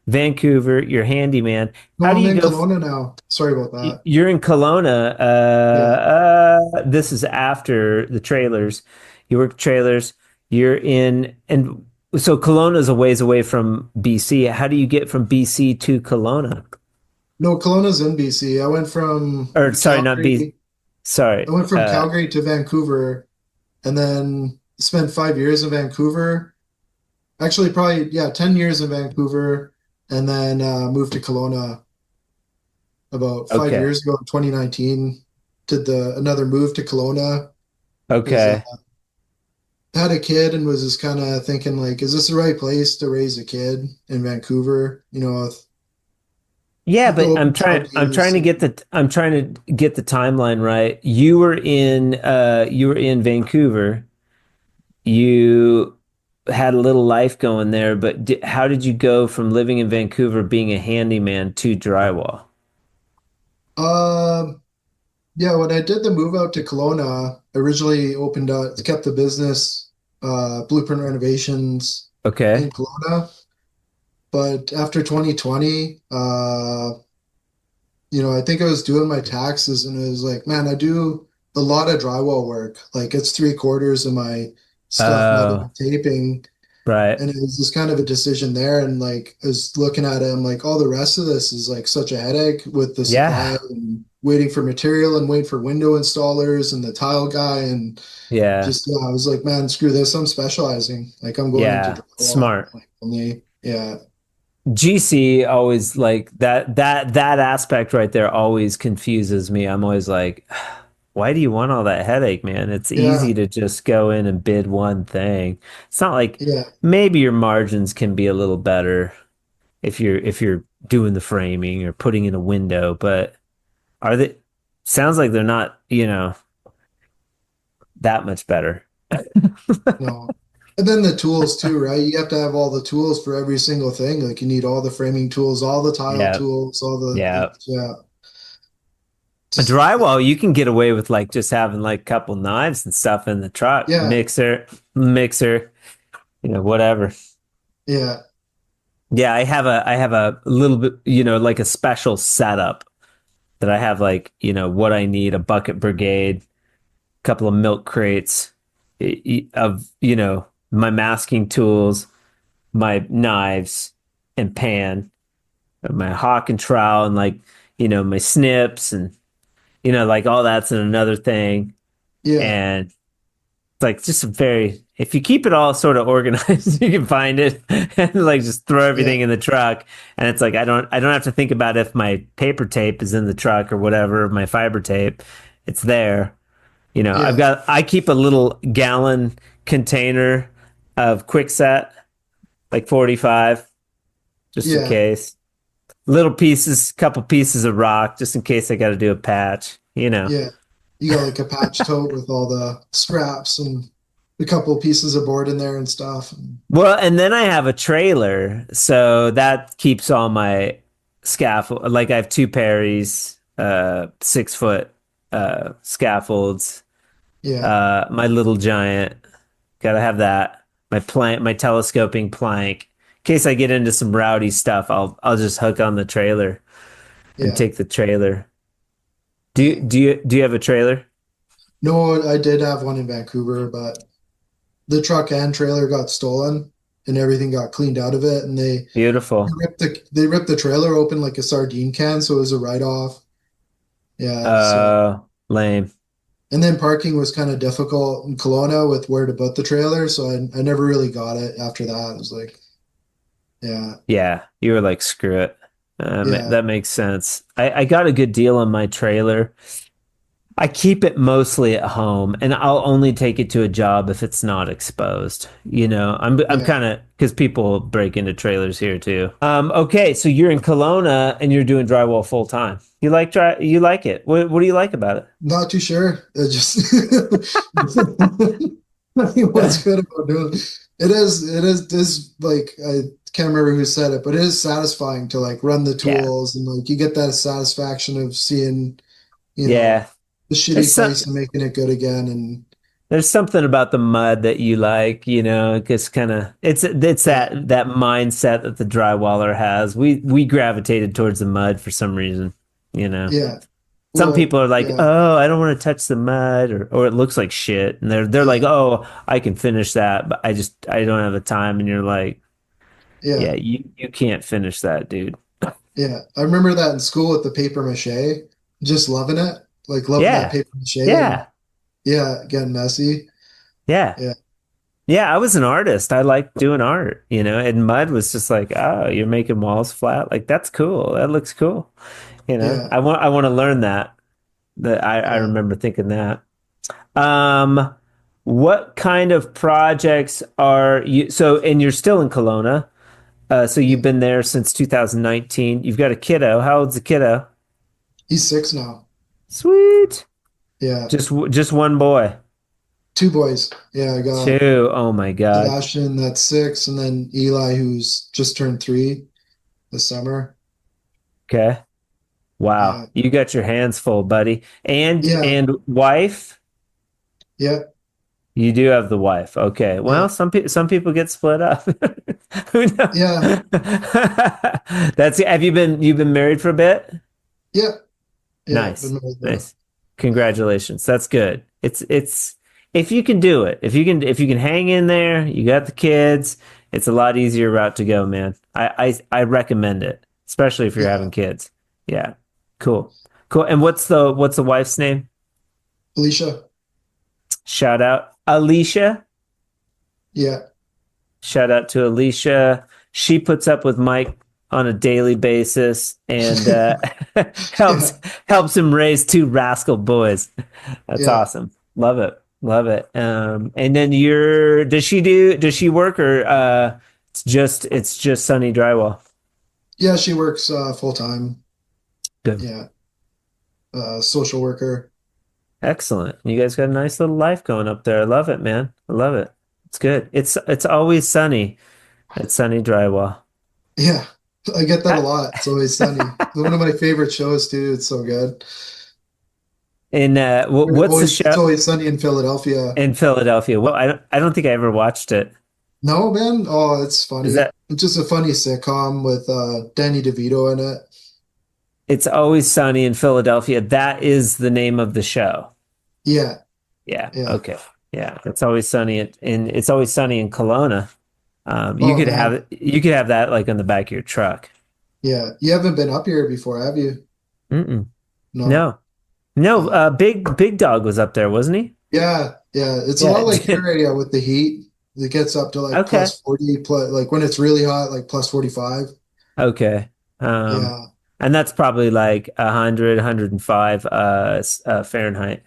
Vancouver, you're handyman. No, How do I'm you in go Kelowna now. Sorry about that. you're in Kelowna. Yeah. This is after the trailers. You work trailers. You're in, and so Kelowna is a ways away from BC. How do you get from BC to Kelowna? No, Kelowna's in BC. I went from Or sorry, not B. Calgary. I Sorry. went from Calgary to Vancouver and then spent 5 years in Vancouver. Actually, probably, yeah, 10 years in Vancouver and then moved to Kelowna about five Okay. years ago in 2019. Did another move to Kelowna because Okay. had a kid and was just kind of thinking like, is this the right place to raise a kid in Vancouver? Yeah, With the but open child abuse. I'm trying to get the timeline right. You were in Vancouver. You had a little life going there, but how did you go from living in Vancouver being a handyman to drywall? Um, yeah, when I did the move out to Kelowna, originally opened up, kept the business, Blueprint Renovations Okay. in Kelowna. But after 2020, I think I was doing my taxes and it was like, man, I do a lot of drywall work. Like it's three-quarters of my stuff metal Oh, taping. right. And it was just kind of a decision there. And like I was looking at it, I'm like, all the rest of this is like such a headache with the supply Yeah. and waiting for material and waiting for window installers and the tile guy. And Yeah. just, yeah, I was like, man, screw this. I'm specializing. Like I'm going into Yeah. drywall. Smart. Like only, yeah, GC always like that aspect right there always confuses me. I'm always like, why do you want all that headache, man? It's yeah, easy to just go in and bid one thing. It's not like yeah, maybe your margins can be a little better if you're doing the framing or putting in a window, but are they sounds like they're not, that much better. no. And then the tools too, right? You have to have all the tools for every single thing. Like you need all the framing tools, all the tile Yeah. tools, all the, Yeah. yeah, A just, drywall, you can get away with like just having like a couple knives and stuff in the truck, yeah, mixer, whatever. yeah, Yeah, I have a little bit, like a special setup that I have like, what I need, a bucket brigade, a couple of milk crates of, my masking tools, my knives and pan, my hawk and trowel and like, my snips and, like all that's in another thing. yeah, And it's like just a very, if you keep it all sort of organized, you can find it and like just throw yeah, everything in the truck. And it's like, I don't have to think about if my paper tape is in the truck or whatever, my fiber tape, it's there. yeah, I keep a little gallon container of Quickset, like 45, just in yeah, case. Little pieces, couple pieces of rock, just in case I got to do a patch. yeah. You got like a patch tote with all the scraps and a couple of pieces of board in there and stuff. And Well, and then I have a trailer, so that keeps all my scaffold. Like I have two Perrys, 6 foot scaffolds, yeah, my little giant. Gotta have that. My plank, my telescoping plank. In case I get into some rowdy stuff, I'll just hook on the trailer and yeah, take the trailer. Do you yeah. do you do you have a trailer? No, I did have one in Vancouver, but the truck and trailer got stolen and everything got cleaned out of it. And Beautiful. they ripped the trailer open like a sardine can, so it was a write-off. Yeah, so Lame. and then parking was kind of difficult in Kelowna with where to put the trailer, so I never really got it after that. It was like, yeah, Yeah, you were like, screw it. yeah, That makes sense. I got a good deal on my trailer. I keep it mostly at home, and I'll only take it to a job if it's not exposed. I'm Yeah. kind of because people break into trailers here too. Okay, so you're in Kelowna and you're doing drywall full time. You like it. What do you like about Not too sure. It just I mean, what's it? good about doing it is like I can't remember who said it, but it is satisfying to like run the Yeah, tools and like you get that satisfaction of seeing, you yeah. know, the There's shitty some place and making it good again. And there's something about the mud that you like, it's kind of it's yeah, that mindset that the drywaller has. We gravitated towards the mud for some reason, you know. yeah. Some Well, people are like, yeah, "Oh, I don't want to touch the mud," or it looks like shit, and they're like, yeah, "Oh, I can finish that, but I don't have the time." And you're like, yeah, "Yeah, you can't finish that, dude." yeah. I remember that in school with the paper mache, just loving it, like loving that Yeah, paper mache and yeah, yeah, getting messy. yeah, Yeah, yeah. I was an artist. I liked doing art, and mud was just like, "Oh, you're making walls flat. Like that's cool. That looks cool." yeah, I want to learn that. That I yeah, remember thinking that. Um, what kind of projects are you? So, and you're still in Kelowna. So yeah. you've been there since 2019. You've got a kiddo. How old's the kiddo? He's 6 now. Sweet. Yeah, Just one boy. two boys. Yeah, I got Two. Oh my God. Sebastian, that's 6, and then Eli, who's just turned 3 this summer. Okay. Wow. Yeah, You got your hands full, buddy. And yeah, and wife. yeah, You do have the wife. Okay. yeah, Well, some people get split up. Who knows? yeah, You've been married for a bit? yeah, yeah. Nice. Been married though. Nice. Yeah, Congratulations. That's good. It's if you can do it, if you can hang in there, you got the kids, it's a lot easier route to go, man. I recommend it, especially if you're yeah. having kids. Yeah. Cool. Cool. And what's the wife's name? Alicia. Shout out Alicia. Yeah, Shout out to Alicia. She puts up with Mike on a daily basis and helps yeah, helps him raise two rascal boys. That's yeah, awesome. Love it. Love it. And then does she work or it's just Sunny Drywall? yeah. She works full time. Good. Yeah, social worker. Excellent. You guys got a nice little life going up there. I love it, man. I love it. It's good. It's always sunny at Sunny Drywall. Yeah, I get that a I- lot. It's always sunny. One of my favorite shows too. It's so good. In what's the It's show always sunny in Philadelphia. in Philadelphia? Well, I don't think I ever watched it. No, man. Oh, it's Is funny. that It's just a funny sitcom with Danny DeVito in it. It's Always Sunny in Philadelphia? That is the name of the show. Yeah, Yeah. yeah. Okay. Yeah. It's Always Sunny in Kelowna. You Oh could man. have that like on the back of your truck. Yeah. You haven't been up here before, have you? Mm-mm. No. No. No. Oh. Big Dog was up there, wasn't he? Yeah, yeah. It's a Yeah. lot like your area with the heat. It gets up to like Okay. plus 40, plus like when it's really hot, like plus 45. Okay. Um, Yeah. and that's probably like 100, 105 Fahrenheit.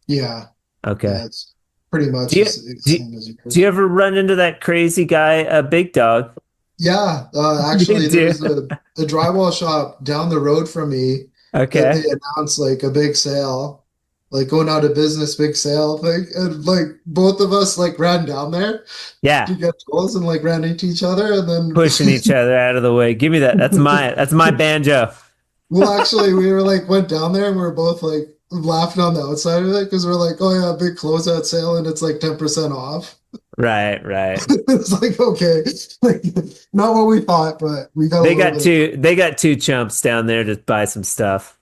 Yeah. Okay. Yeah. It's pretty much Do you the do, same as do yours. you ever run into that crazy guy, Big Dog? Yeah. You Actually, do. there's a drywall shop down the road from me that they Okay. announced like a big sale, like going out of business, big sale thing. And like both of us like ran down there Yeah. to get tools and like ran into each other. And then, Pushing each other out of the way. Give me that. That's my banjo. well, actually, we were like, went down there and we were both like laughing on the outside of it because we're like, oh yeah, big closeout sale and it's like 10% off. Right, right. It's like, okay, like not what we thought, but we got a They little got bit of, two chumps down there to buy some stuff.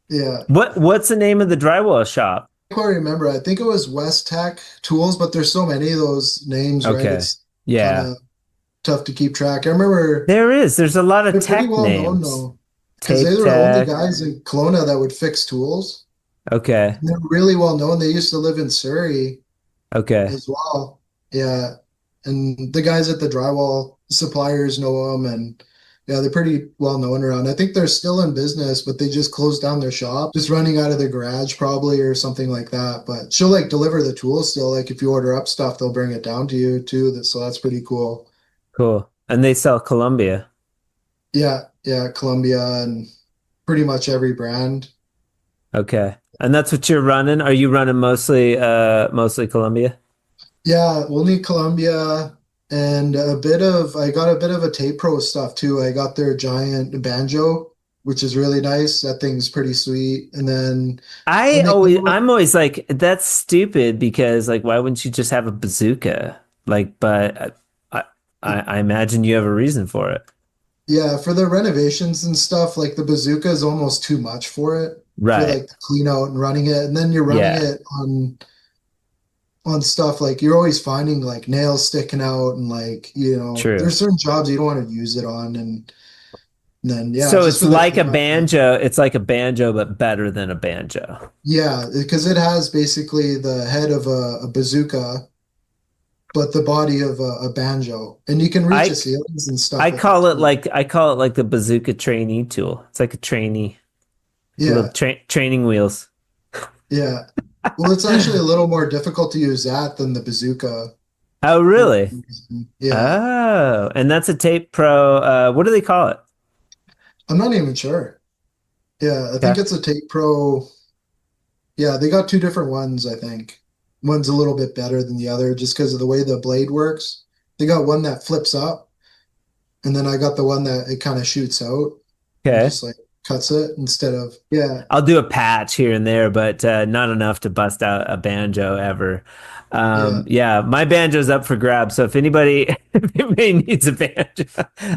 yeah. What's the name of the drywall shop? I can't remember. I think it was West Tech Tools, but there's so many of those names, right? Okay. It's kind Yeah. of tough to keep track. I remember There's a lot of they're pretty tech well known names. though, because they Tape were the only Tech. guys in Kelowna that would fix tools. Okay. And they're really well known. They used to live in Surrey Okay. as well. Yeah. And the guys at the drywall suppliers know them. And Yeah, they're pretty well known around. I think they're still in business, but they just closed down their shop, just running out of their garage probably or something like that. But she'll like deliver the tools still. Like if you order up stuff, they'll bring it down to you too. So that's pretty cool. Cool. And they sell Columbia. Yeah, yeah, Columbia and pretty much every brand. Okay. And that's what you're running? Are you running mostly Columbia? Yeah, we'll need Columbia and I got a bit of a Tape Pro stuff too. I got their giant banjo, which is really nice. That thing's pretty sweet. And then when they come with, I'm always like, that's stupid because like, why wouldn't you just have a bazooka? Like, but I imagine you have a reason for it. yeah, for the renovations and stuff, like the bazooka is almost too much for it, for Right. like the clean out and running it. And then you're running Yeah, it on stuff like you're always finding like nails sticking out and like, true. there's certain jobs you don't want to use it on. And then yeah, So just it's for the like a cleanup. banjo. It's like a banjo, but better than a banjo. Yeah, because it has basically the head of a bazooka, but the body of a banjo, and you can reach the I ceilings and stuff with it too. I call it like the bazooka trainee tool. It's like a trainee, little Yeah, training wheels. yeah. Well, it's actually a little more difficult to use that than the bazooka. Oh, For whatever really? reason. Yeah, Oh, and that's a Tape Pro. What do they call it? I'm not even sure. Yeah, I think Okay. it's a Tape Pro. Yeah, they got two different ones, I think. One's a little bit better than the other just because of the way the blade works. They got one that flips up, and then I got the one that it kind of shoots out and Okay. just like cuts it instead of, yeah, I'll do a patch here and there, but not enough to bust out a banjo ever. yeah. Yeah, my banjo's up for grabs. So if anybody needs a banjo,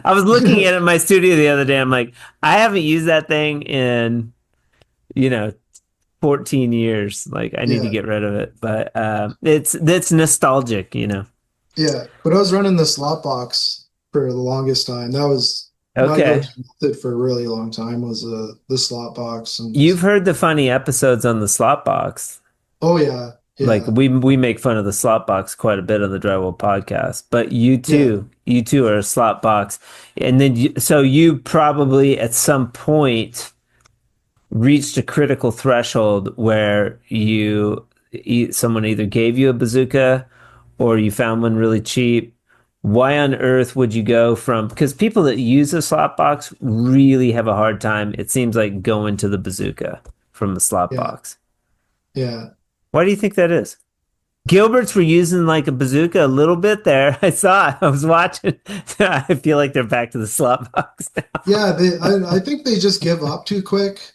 I was looking at it in my studio the other day. I'm like, I haven't used that thing in, you know, 14 years. Like, I need to Yeah, get rid of it. But it's nostalgic, you know. yeah. But I was running the slot box for the longest time. That was my Okay. go-to method for a really long time was the slot box and You've just, heard the funny episodes on the slot box. oh yeah, Like yeah, we make fun of the slot box quite a bit on the Drywall podcast, but yeah, you too are a slot box, and then so you probably at some point reached a critical threshold where someone either gave you a bazooka or you found one really cheap. Why on earth would you go from? Because people that use a slot box really have a hard time. It seems like going to the bazooka from the slot yeah, box. yeah. Why do you think that is? Gilberts were using like a bazooka a little bit there. I saw it. I was watching. I feel like they're back to the slot box. Yeah, I think they just give up too quick.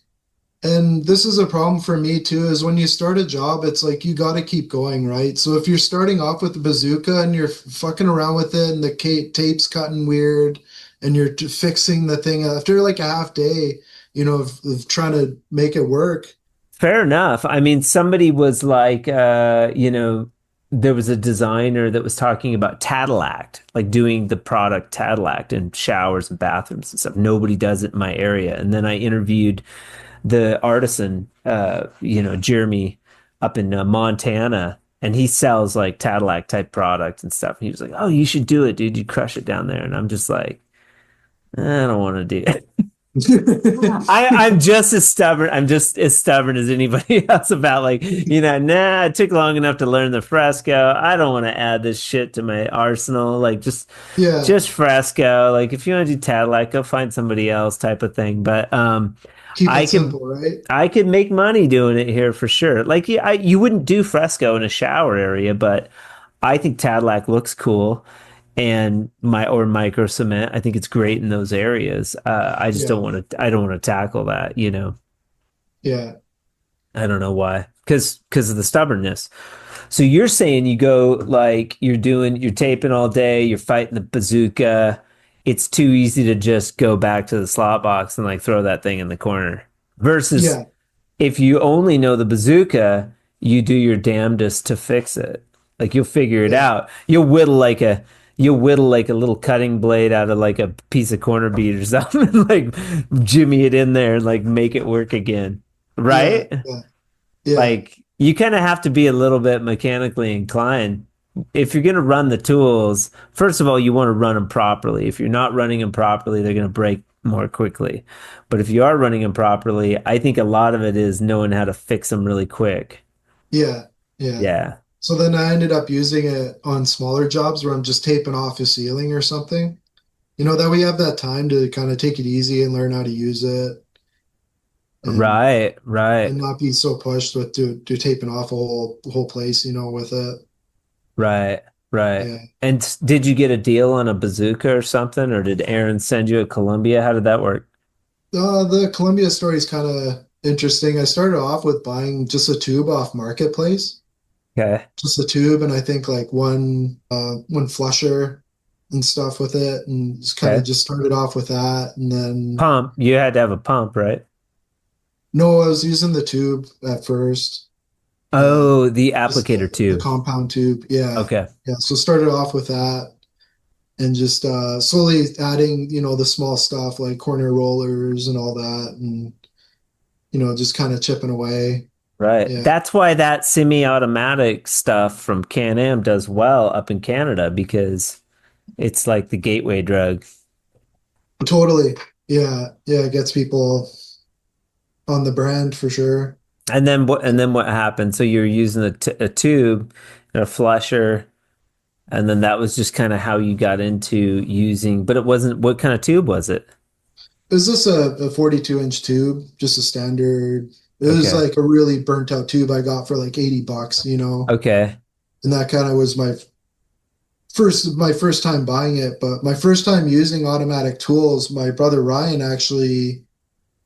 And this is a problem for me too, is when you start a job, it's like you got to keep going, right? So if you're starting off with the bazooka and you're fucking around with it and the tape's cutting weird and you're fixing the thing after like a half day, of trying to make it work. Fair enough. I mean, somebody was like, there was a designer that was talking about Tadillac, like doing the product Tadillac in showers and bathrooms and stuff. Nobody does it in my area. And then I interviewed the artisan, Jeremy up in Montana, and he sells like Cadillac type product and stuff. And he was like, "Oh, you should do it, dude. You crush it down there." And I'm just like, I don't want to do it. I'm just as stubborn. I'm just as stubborn as anybody else about like, nah, it took long enough to learn the fresco. I don't want to add this shit to my arsenal. Like Yeah, just fresco. Like if you want to do Cadillac, go find somebody else type of thing. But keep I it could simple, right? I could make money doing it here for sure. Like you wouldn't do fresco in a shower area, but I think Cadillac looks cool, and or micro cement. I think it's great in those areas. I just Yeah, don't want to. I don't want to tackle that. yeah, I don't know why. Because of the stubbornness. So you're saying you go like you're taping all day, you're fighting the bazooka. It's too easy to just go back to the slot box and like throw that thing in the corner. Versus yeah, if you only know the bazooka, you do your damnedest to fix it. Like you'll figure it yeah, out. You'll whittle like a little cutting blade out of like a piece of corner bead or something, and like jimmy it in there and like make it work again. yeah, Right? yeah, yeah, Like you kind of have to be a little bit mechanically inclined if you're going to run the tools, first of all, you want to run them properly. If you're not running them properly, they're going to break more quickly. But if you are running them properly, I think a lot of it is knowing how to fix them really quick. Yeah, yeah. Yeah. So then I ended up using it on smaller jobs where I'm just taping off a ceiling or something. That we have that time to kind of take it easy and learn how to use it and Right, right, not be so pushed with to taping off a whole place, with it. right, right. Yeah. Did you get a deal on a bazooka or something, or did Aaron send you a Columbia? How did that work? The Columbia story is kind of interesting. I started off with buying just a tube off Marketplace, Okay, just a tube, and I think like one flusher and stuff with it, and just kind of okay. just started off with that, and then Pump. You had to have a pump, right? no, I was using the tube at first, uh, Oh, the just applicator the tube. compound tube. Yeah, Okay. yeah. So started off with that, and just slowly adding, the small stuff like corner rollers and all that, and just kind of chipping away. Right. Yeah, That's why that semi-automatic stuff from Can-Am does well up in Canada because it's like the gateway drug. totally. Yeah, yeah. It gets people on the brand for sure. And then what happened? So you're using a tube and a flusher, and then that was just kind of how you got into using, but it wasn't, what kind of tube was it? Is this a 42-inch tube? Just a standard. It was Okay. like a really burnt out tube I got for like $80, Okay. and that kind of was my first time buying it. But my first time using automatic tools, my brother Ryan actually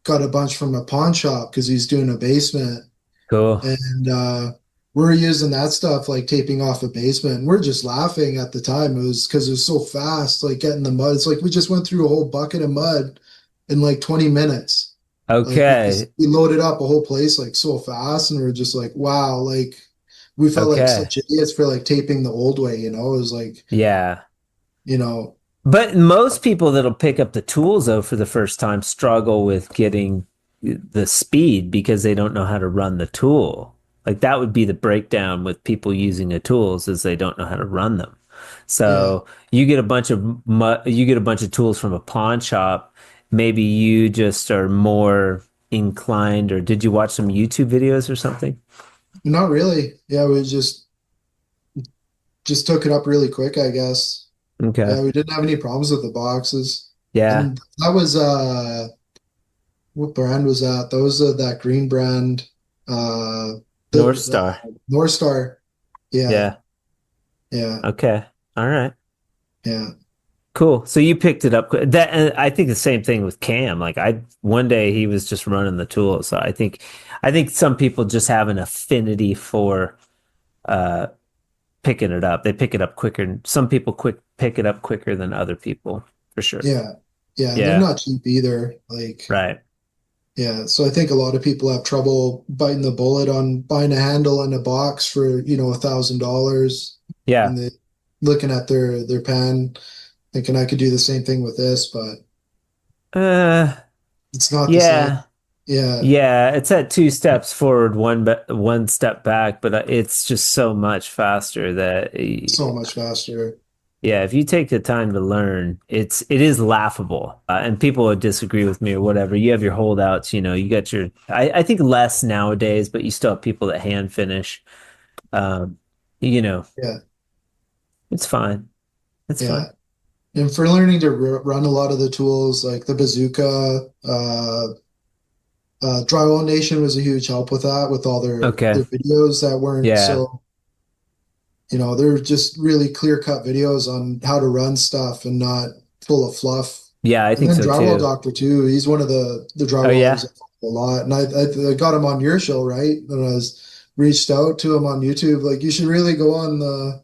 got a bunch from a pawn shop because he's doing a basement, Cool. and we're using that stuff like taping off a basement. And we're just laughing at the time. It was because it was so fast, like getting the mud. It's like we just went through a whole bucket of mud in like 20 minutes. Like Okay. we loaded up a whole place like so fast, and we're just like, wow, like we felt like Okay. such idiots for like taping the old way. It was like, Yeah. you know, But most people that'll pick up the tools though for the first time struggle with getting the speed because they don't know how to run the tool. Like that would be the breakdown with people using the tools is they don't know how to run them. yeah, So you get a bunch of tools from a pawn shop. Maybe you just are more inclined, or did you watch some YouTube videos or something? not really. Yeah, we just took it up really quick, I guess. Okay. Yeah, we didn't have any problems with the boxes. Yeah. And that was what brand was that? That was that green brand, uh North the Star. North Star. Yeah, Yeah. yeah, Okay. All right. yeah. Cool. So you picked it up. That and I think the same thing with Cam. Like I one day he was just running the tool. So I think some people just have an affinity for uh picking it up. They pick it up quicker. Some people quick pick it up quicker than other people, for sure. Yeah. Yeah, and they're Yeah. not cheap either. Like, Right. yeah, so I think a lot of people have trouble biting the bullet on buying a handle and a box for, $1,000, Yeah. and they looking at their pan thinking I could do the same thing with this, but Uh it's not the same. yeah. Yeah, Yeah, it's at two steps forward, one step back, but it's just so much faster that so much faster. yeah, if you take the time to learn, it is laughable, and people would disagree with me or whatever. You have your holdouts, you got your. I think less nowadays, but you still have people that hand finish. Um, you know, Yeah, it's fine. It's fine. yeah. And for learning to run a lot of the tools like the bazooka, Drywall Nation was a huge help with that, with all Okay. their videos that weren't Yeah. so, they're just really clear cut videos on how to run stuff and not full of fluff. Yeah, I And think then so Drywall too. Doctor too. He's one of the Oh drywallers yeah. I follow a lot, and I got him on your show, right? And I was reached out to him on YouTube, like you should really go on the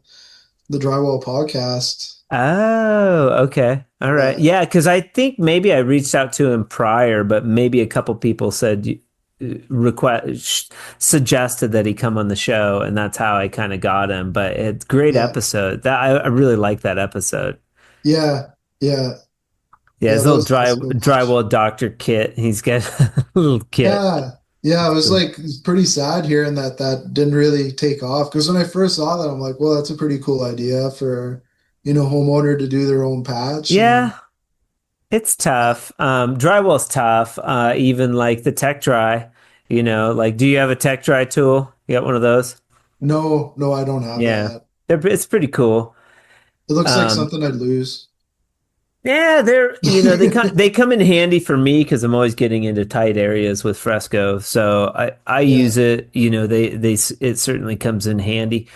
Drywall podcast. Oh, okay. All right. Yeah, Yeah, because I think maybe I reached out to him prior, but maybe a couple people said request suggested that he come on the show, and that's how I kind of got him. But it's great yeah, episode. That I really like that episode. yeah, yeah, Yeah, yeah. his little Those guys so much. drywall doctor kit. He's got a little kit. Yeah. Yeah, I was So, like pretty sad hearing that that didn't really take off because when I first saw that, I'm like, well, that's a pretty cool idea for, homeowner to do their own patch. And yeah, it's tough. Drywall's tough. Even like the tech dry, like do you have a tech dry tool? You got one of those? no, no, I don't have Yeah. that. It's pretty cool. It looks like Um, something I'd lose. yeah, they come in handy for me because I'm always getting into tight areas with fresco. So I Yeah, use it, it certainly comes in handy.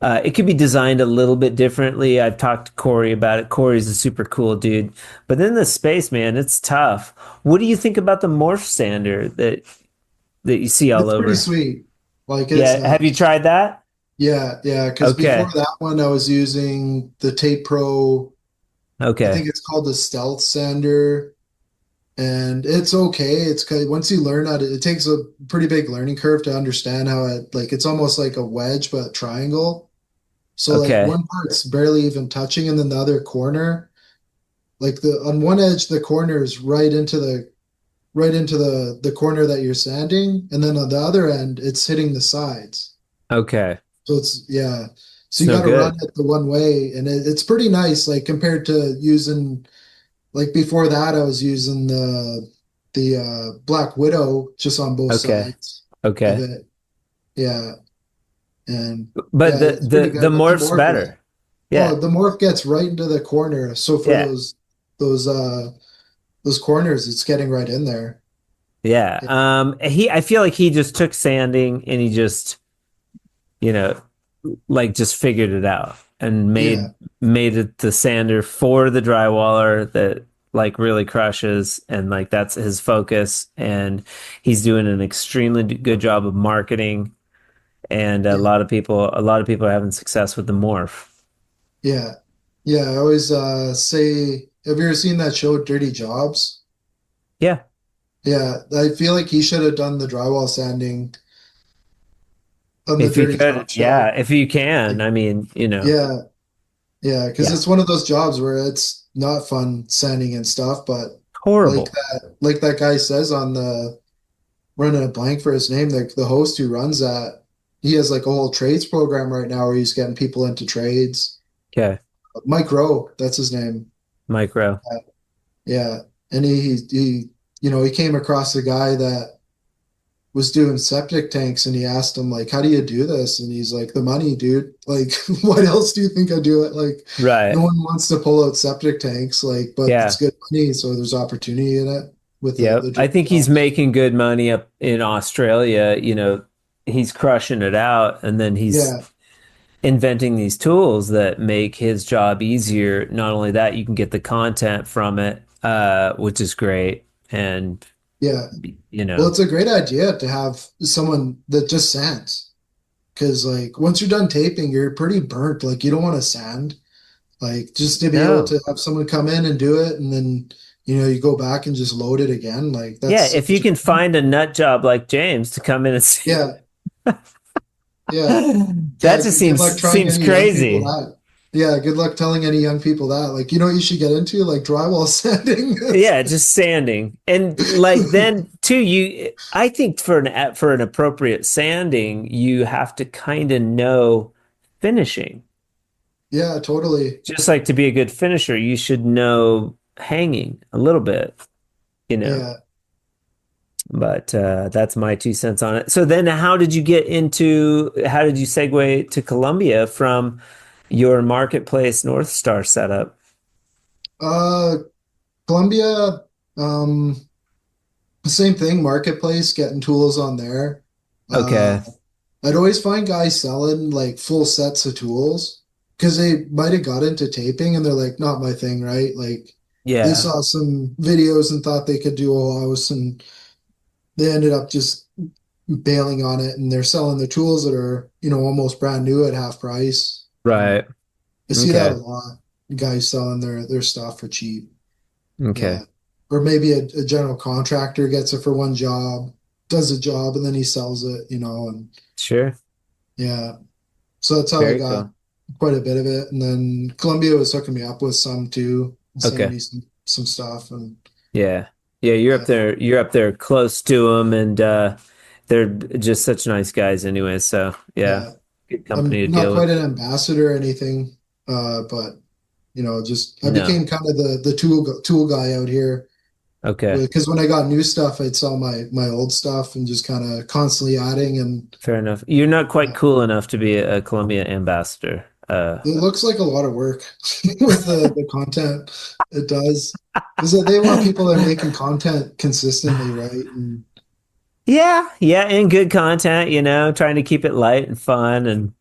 It could be designed a little bit differently. I've talked to Corey about it. Corey's a super cool dude. But then the space, man, it's tough. What do you think about the morph sander that you see all it's pretty over? sweet. Like it's Yeah, have you nice. tried that? Yeah, yeah, because before Okay. that one, I was using the Tape Pro. I Okay. think it's called the Stealth Sander, and it's okay. It's kind once you learn how to, it takes a pretty big learning curve to understand how it like it's almost like a wedge but triangle. So like Okay. one part's barely even touching, and then the other corner, like the on one edge, the corner is right into the corner that you're sanding, and then on the other end, it's hitting the sides. Okay. So it's yeah. So It's you no got to run good. it the one way, and it's pretty nice. Like compared to using like before that, I was using the Black Widow just on both Okay. sides of Okay. it. Yeah, and But yeah, the it's pretty the the good. But the morph's morph, yeah. better. Oh, Yeah. the morph gets right into the corner. So for Yeah. those corners, it's getting right in there. Yeah. Yeah, I feel like he just took sanding and he just, you know, like just figured it out and yeah, made it the sander for the drywaller that like really crushes, and like that's his focus, and he's doing an extremely good job of marketing, and yeah, a lot of people are having success with the morph. yeah, yeah. I always say, have you ever seen that show Dirty Jobs? Yeah. Yeah, I feel like he should have done the drywall sanding on the If you Dirty could, Jobs yeah, show. if you can. Like, I mean, yeah, yeah, because yeah. it's one of those jobs where it's not fun sanding and stuff, but Horrible. like that guy says on the running a blank for his name, the host who runs that, he has like a whole trades program right now where he's getting people into trades. Okay. Mike Rowe, that's his name. Micro. Yeah, and he came across a guy that was doing septic tanks and he asked him like, how do you do this? And he's like, the money, dude. Like, what else do you think I do it? Like, Right. no one wants to pull out septic tanks, like, but it's Yeah. good money, so there's opportunity in it with the Yep. I dirty think he's jobs. making good money up in Australia. He's crushing it out, and then he's Yeah, inventing these tools that make his job easier. Not only that, you can get the content from it, which is great. And, yeah. you Well, know, it's a great idea to have someone that just sands. Because like once you're done taping, you're pretty burnt. Like you don't want to sand. Like just to be able no. to have someone come in and do it, and then you go back and just load it again. Like Yeah, that's if you can find a nut job like James to come in and see, yeah, yeah, that yeah. just Good luck trying seems any young people crazy. that. Yeah, good luck telling any young people that. Like what you should get into like drywall sanding. Yeah, just sanding. And like then too, I think for an appropriate sanding, you have to kind of know finishing. Yeah, totally. Just like to be a good finisher, you should know hanging a little bit, you know. Yeah. But that's my 2 cents on it. So then how did you segue to Columbia from your marketplace North Star setup? Uh, Columbia, same thing. Marketplace, getting tools on there. Uh, Okay. I'd always find guys selling like full sets of tools because they might have got into taping and they're like, not my thing, right? Like they Yeah. saw some videos and thought they could do a whole house and they ended up just bailing on it and they're selling the tools that are, almost brand new at half price. Right. I see that a Okay. lot. Guys selling their stuff for cheap. Okay. Yeah. Or maybe a general contractor gets it for one job, does a job, and then he sells it, and Sure. yeah. So that's how I Very got cool. quite a bit of it. And then Columbia was hooking me up with some too, sending Okay. me some stuff. And Yeah. Yeah, you're up yeah, there. You're up there close to them, and they're just such nice guys anyway. So yeah, Yeah. good I'm company to not deal quite with. an ambassador or anything, but just I No. became kind of the tool guy out here. Okay. Because when I got new stuff, I'd sell my old stuff and just kind of constantly adding. And Fair enough. You're not quite uh, cool enough to be a Columbia ambassador. it looks like a lot of work with the content. It does. Because they want people that are making content consistently, right? And Yeah, yeah, and good content, trying to keep it light and fun and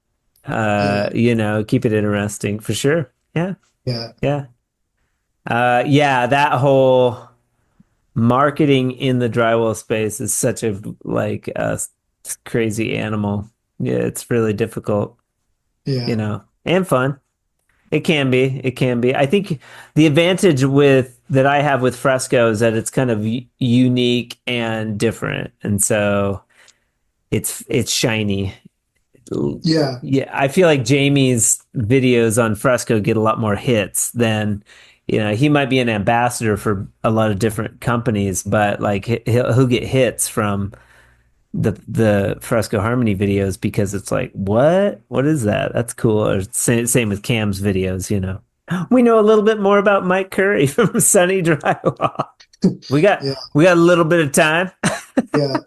yeah, keep it interesting for sure. Yeah, yeah, yeah. Yeah, that whole marketing in the drywall space is such a like crazy animal. Yeah, it's really difficult, yeah, and fun. It can be. It can be. I think the advantage with that I have with fresco is that it's kind of unique and different, and so it's shiny. yeah, Yeah, I feel like Jamie's videos on fresco get a lot more hits than, he might be an ambassador for a lot of different companies, but like he'll get hits from the Fresco Harmony videos because it's like, what is that? That's cool. Or same with Cam's videos. We know a little bit more about Mike Curry from Sunny Drywall. We got yeah, we got a little bit of time. yeah.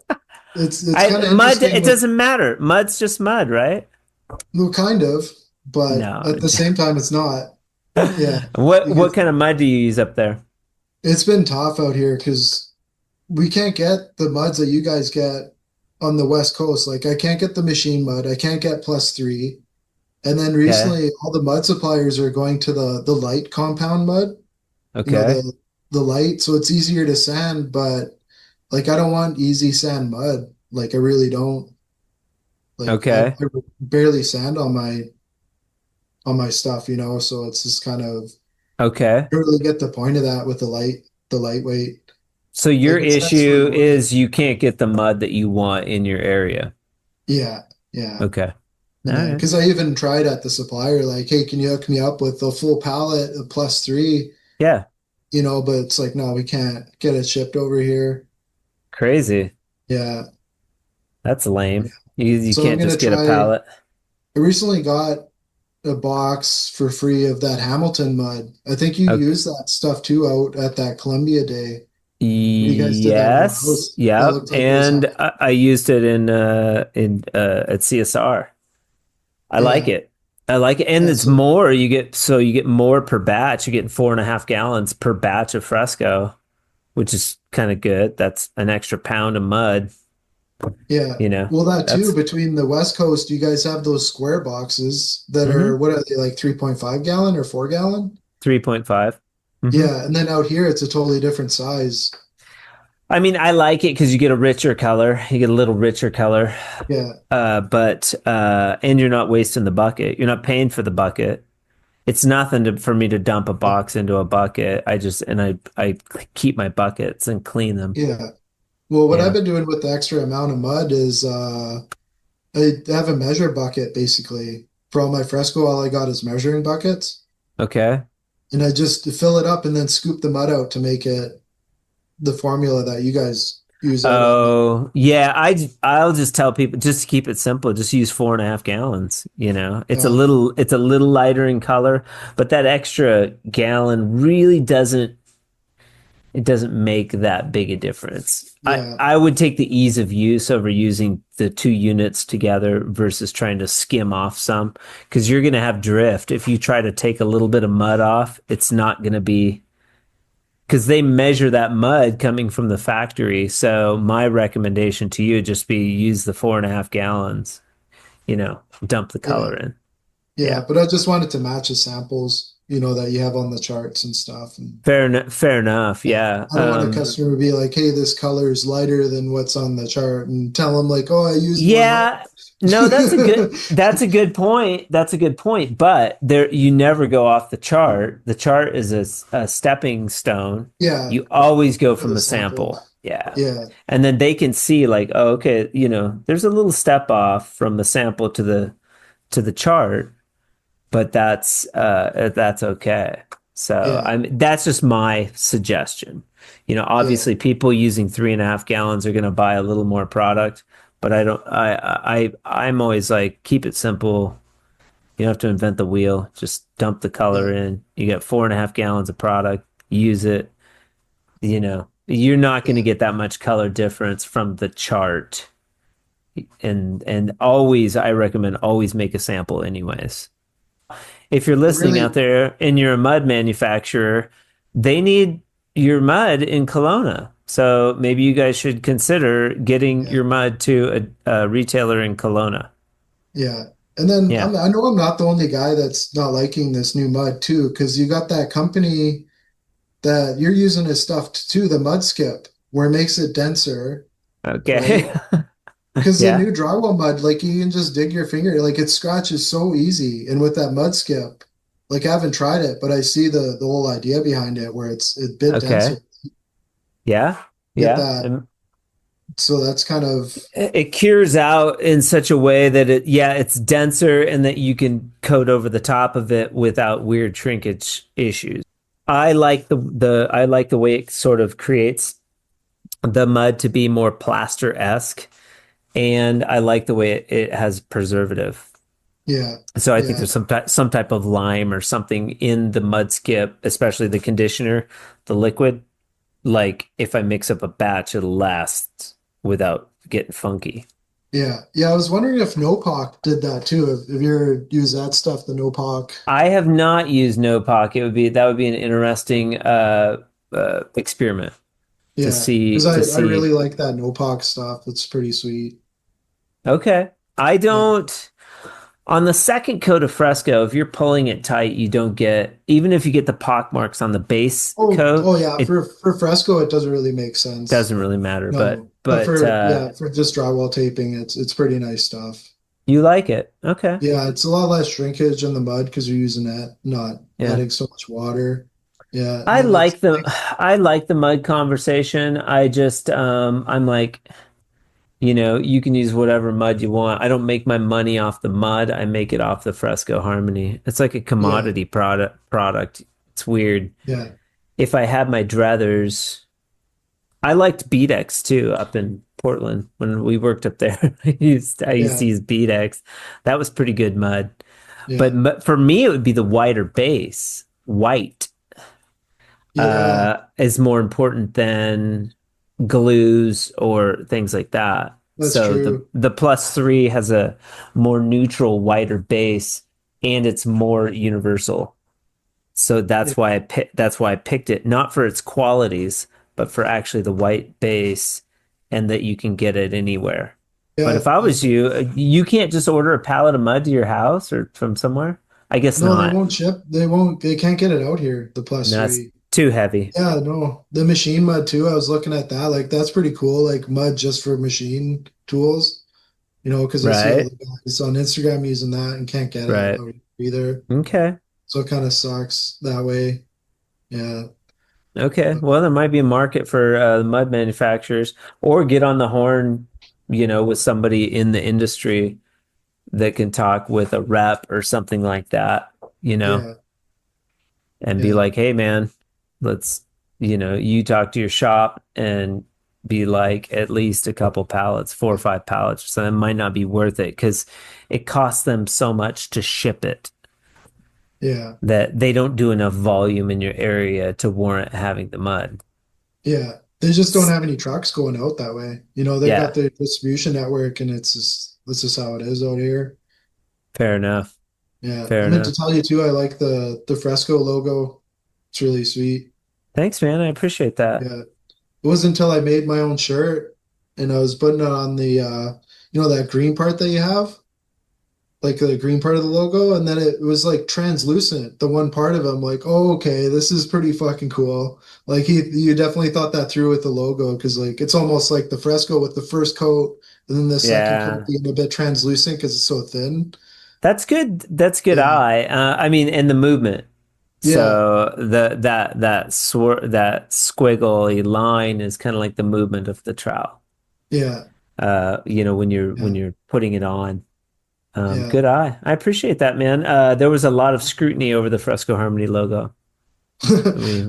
It's I kind of mud. interesting It with doesn't matter. Mud's just mud, right? well, kind of, but No. at the same time, it's not. Yeah, What because kind of mud do you use up there? it's been tough out here because we can't get the muds that you guys get on the West Coast. Like I can't get the machine mud. I can't get +3. And then Okay. recently all the mud suppliers are going to the light compound mud, Okay. the light, so it's easier to sand, but like I don't want easy sand mud. Like I really don't. Like Okay. I barely sand on my stuff, so it's just kind of Okay. don't really get the point of that with the lightweight. So Like your it sets for issue boarding. is you can't get the mud that you want in your area. Yeah, yeah. Okay. All Yeah, right. because I even tried at the supplier, like, hey, can you hook me up with a full pallet of +3? Yeah. But it's like, no, we can't get it shipped over here. Crazy. Yeah. That's lame. Yeah. You So I'm can't gonna just get a try. pallet. I recently got a box for free of that Hamilton mud. I think you Okay. used that stuff too out at that Columbia day when you guys did that whole Yes. house. That Yep. looked like it was And hot. I used it in at CSR. I like Yeah. it. I like it. And Yeah. it's So more. You get more per batch. You're getting 4.5 gallons per batch of Fresco, which is kind of good. That's an extra pound of mud. yeah. You know, Well, that too, that's between the West Coast, you guys have those square boxes that mm-hmm, are, what are they, like 3.5 gallon or 4 gallon? 3.5. Mm-hmm. Yeah. And then out here, it's a totally different size. I mean, I like it because you get a richer color. You get a little richer color. Yeah. But and you're not wasting the bucket. You're not paying for the bucket. It's nothing for me to dump a Yeah. box into a bucket. I keep my buckets and clean them. Yeah. Well, what I've Yeah. been doing with the extra amount of mud is I have a measure bucket basically. For all my fresco, all I got is measuring buckets. Okay. And I just fill it up and then scoop the mud out to make it the formula that you guys use out at. Oh, yeah. I'll just tell people just to keep it simple. Just use 4.5 gallons. It's a little lighter in color, but that extra gallon really doesn't make that big a difference. I, Yeah. I would take the ease of use over using the two units together versus trying to skim off some because you're going to have drift. If you try to take a little bit of mud off, it's not going to be because they measure that mud coming from the factory. So my recommendation to you would just be use the 4.5 gallons, dump the Yeah. color in. Yeah. Yeah. But I just wanted to match the samples, that you have on the charts and stuff. And Fair enough. Fair enough. yeah, Yeah. I don't want a customer to be like, hey, this color is lighter than what's on the chart and tell them like, oh, I used more mud. Yeah, no, that's a good point. That's a good point. But there, you never go off the chart. The chart is a stepping stone. Yeah. You always go For from the the sample. sample. Yeah. Yeah. And then they can see like, oh, okay, there's a little step off from the sample to the chart, but that's okay. So Yeah. that's just my suggestion. Yeah. Obviously people using 3.5 gallons are going to buy a little more product, but I don't. I'm always like keep it simple. You don't have to invent the wheel. Just dump the color Yeah, in. You get 4.5 gallons of product. Use it. You're not going to yeah, get that much color difference from the chart. And always, I recommend always make a sample anyways. If you're I listening out really, there and you're a mud manufacturer, they need your mud in Kelowna. So maybe you guys should consider getting yeah, your mud to a retailer in Kelowna. yeah. And then Yeah. I know I'm not the only guy that's not liking this new mud too, because you got that company that you're using as stuff too, the mud skip, where it makes it denser, right? Okay. Because the Yeah. new drywall mud, like you can just dig your finger, like it scratches so easy. And with that mud skip, like I haven't tried it, but I see the whole idea behind it where it's a bit denser. Okay. Yeah. Get Yeah. that. So that's kind of It cures out in such a way that it's denser and that you can coat over the top of it without weird shrinkage issues. I like the way it sort of creates the mud to be more plaster-esque, and I like the way it has preservative. yeah, So I think yeah, there's some type of lime or something in the mud skip, especially the conditioner, the liquid. Like if I mix up a batch, it'll last without getting funky. yeah. Yeah, I was wondering if NoPoc did that too. If you ever use that stuff, the NoPoc. I have not used no pocket. That would be an interesting experiment to Yeah, because see I really like that NoPoc stuff. It's pretty sweet. Okay. I Yeah. don't on the second coat of fresco, if you're pulling it tight, you don't get even if you get the pock marks on the base coat, Oh yeah, it for fresco it doesn't really make sense. doesn't really matter. But No, but but for just drywall taping, it's pretty nice stuff. you like it. Okay. Yeah, it's a lot less shrinkage in the mud because you're using that, not Yeah. adding so much water. Yeah, and I then like the makes I like the mud conversation. I just I'm like, you can use whatever mud you want. I don't make my money off the mud. I make it off the Fresco Harmony. It's like a yeah, commodity product. It's weird. yeah, If I had my druthers, I liked Beadex too up in Portland when we worked up there. I used to yeah, use Beadex. That was pretty good mud. But yeah, for me, it would be the whiter base. White yeah. is more important than glues or things like that. That's So the true. the plus three has a more neutral, whiter base, and it's more universal. So Yeah, that's why I picked it, not for its qualities, but for actually the white base and that you can get it anywhere. But if yeah. I was you, you can't just order a pallet of mud to your house or from somewhere. I guess No, they not. won't ship. They won't. They can't get it out here. The plus No, that's three. too heavy. Yeah, no, the machine mud too. I was looking at that. Like that's pretty cool. Like mud just for machine tools. Because I see all Right? the guys on Instagram using that and can't get it Right. out either. Okay. So it kind of sucks that way. Yeah. Okay. But Well, there might be a market for mud manufacturers or get on the horn, with somebody in the industry that can talk with a rep or something like that, yeah, and be yeah, like, hey, man, let's, you talk to your shop and be like at least a couple pallets, 4 or 5 pallets. So it might not be worth it because it costs them so much to ship it yeah, that they don't do enough volume in your area to warrant having the mud. yeah. They just don't have any trucks going out that way. They got Yeah, the distribution network and that's just how it is out here. fair enough. Yeah. I Fair meant to enough. tell you too, I like the Fresco logo. It's really sweet. Thanks, man. I appreciate that. Yeah. It wasn't until I made my own shirt and I was putting it on the that green part that you have, like the green part of the logo, and then it was like translucent, the one part of it. I'm like, oh, okay, this is pretty fucking cool. Like you definitely thought that through with the logo because like it's almost like the fresco with the first coat and then the second coat Yeah. being a bit translucent because it's so thin. That's good. That's good Yeah. eye. I mean, and the movement. Yeah. So that squiggly line is kind of like the movement of the trowel. Yeah. When you're Yeah. putting it on. Yeah. Good eye. I appreciate that, man. There was a lot of scrutiny over the Fresco Harmony logo. We,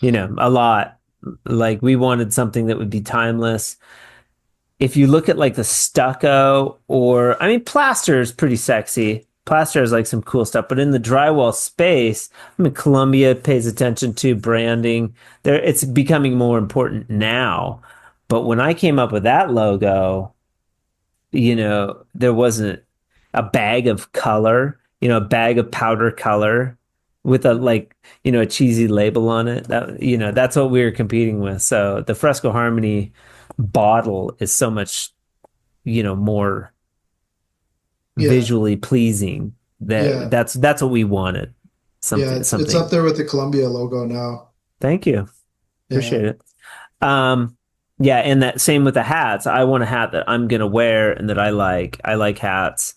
Yeah. a lot. Like we wanted something that would be timeless. if you look at like the stucco, or I mean plaster is pretty sexy. Plaster has like some cool stuff, but in the drywall space, I mean Columbia pays attention to branding. There it's becoming more important now. But when I came up with that logo, there wasn't a bag of color, a bag of powder color with a like, a cheesy label on it. That's what we were competing with. So the Fresco Harmony bottle is so much, more Yeah, visually pleasing that yeah, that's what we wanted. yeah. Something, It's up something. there with the Columbia logo now. Thank you. Yeah, Appreciate it. Um, yeah, and that same with the hats. I want a hat that I'm gonna wear and that I like. I like hats.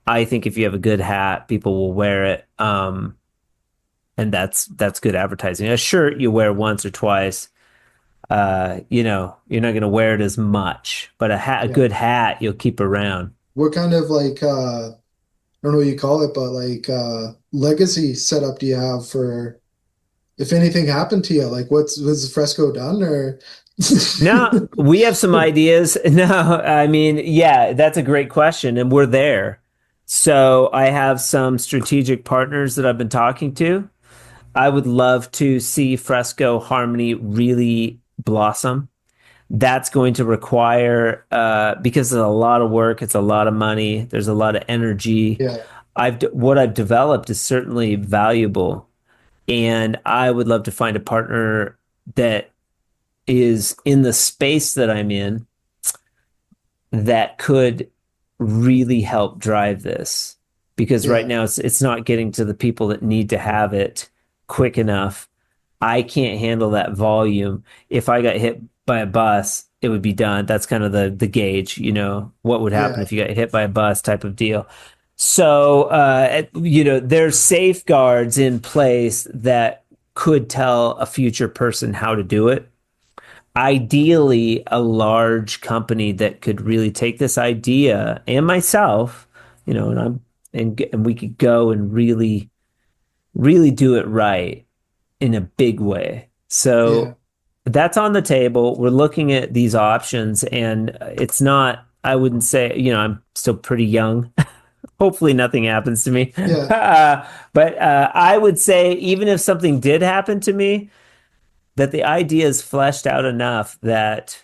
I think if you have a good hat, people will wear it. And that's good advertising. A shirt you wear once or twice, you're not going to wear it as much, but a yeah. good hat you'll keep around. What kind of like I don't know what you call it, but like legacy setup do you have for if anything happened to you? Like what's was Fresco done or No, we have some ideas. No, I mean, yeah, that's a great question, and we're there. So I have some strategic partners that I've been talking to. I would love to see Fresco Harmony really blossom. That's going to require, because it's a lot of work, it's a lot of money, there's a lot of energy. Yeah, What I've developed is certainly valuable, and I would love to find a partner that is in the space that I'm in that could really help drive this. Because right yeah, now it's not getting to the people that need to have it quick enough. I can't handle that volume. If I got hit by a bus, it would be done. That's kind of the gauge, what would happen yeah, if you got hit by a bus type of deal. So, there's safeguards in place that could tell a future person how to do it. Ideally, a large company that could really take this idea and myself, and we could go and really, really do it right in a big way. yeah, So that's on the table. We're looking at these options, and it's not, I wouldn't say, I'm still pretty young. Hopefully, nothing happens to me. yeah, But I would say, even if something did happen to me, that the idea is fleshed out enough that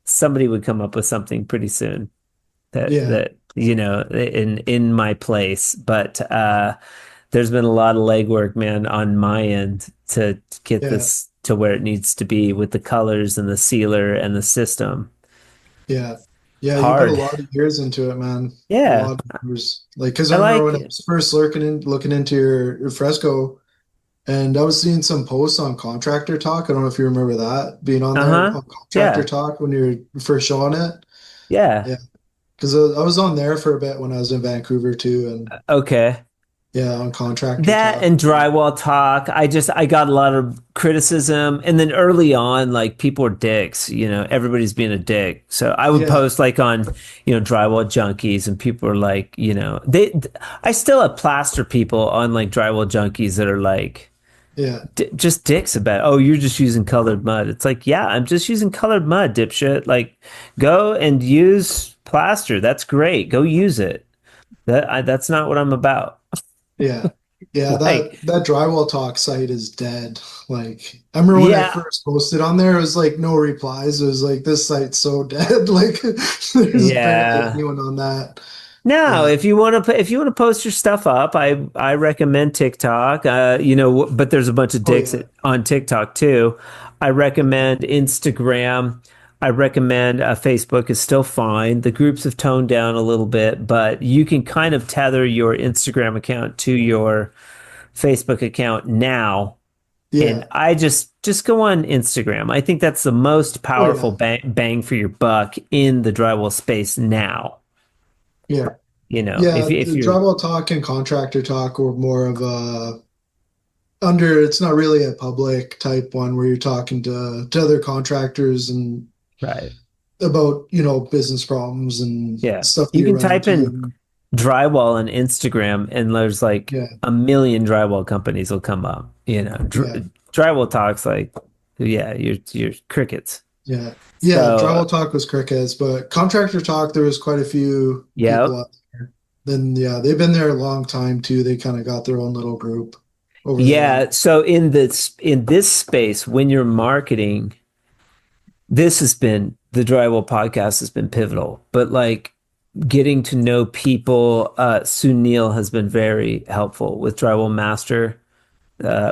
somebody would come up with something pretty soon yeah, in my place. But there's been a lot of legwork, man, on my end to get yeah, this to where it needs to be with the colors and the sealer and the system. yeah. Yeah, you put a Hard. lot of years into it, man. A Yeah. lot of years. Like, because I I remember like when I it. was first looking into your fresco, and I was seeing some posts on Contractor Talk. I don't know if you remember that being on there Uh-huh. on Contractor Yeah. Talk when you were first showing it. Yeah. Yeah, because I was on there for a bit when I was in Vancouver too, and Okay. yeah, on Contractor That Talk. and drywall talk, I got a lot of criticism, and then early on, like people are dicks, everybody's being a dick. So I would Yeah, post like on, drywall junkies, and people are like, I still have plaster people on like drywall junkies that are like yeah, just dicks about, oh, you're just using colored mud. It's like, yeah, I'm just using colored mud, dipshit. Like, go and use plaster. That's great. Go use it. That's not what I'm about. yeah, yeah. That Like, that Drywall Talk site is dead. Like, I remember when I yeah, first posted on there, it was like no replies. It was like this site's so dead. Like, there's barely yeah. anyone on that. No, Yeah, if you want to post your stuff up, I recommend TikTok. But there's a bunch of oh dicks yeah, on TikTok too. I recommend Instagram. I recommend Facebook is still fine. The groups have toned down a little bit, but you can kind of tether your Instagram account to your Facebook account now. And yeah, I just go on Instagram. I think that's the most oh powerful yeah, bang for your buck in the drywall space now. yeah. If Yeah, if the you're Drywall Talk and Contractor Talk were more of a under, it's not really a public type one where you're talking to other contractors and right. about, business problems and Yeah. stuff that You you can run type into. in And drywall on Instagram and there's like yeah, a million drywall companies will come up. yeah, Drywall talks like, yeah, you're crickets. Yeah. Yeah, So, Drywall Talk was crickets, but Contractor Talk, there was quite a few yeah, people out there. Then, yeah, they've been there a long time too. They kind of got their own little group over there. yeah. So in this space, when you're marketing, this has been the Drywall podcast has been pivotal. But like getting to know people, Sunil has been very helpful with Drywall Master.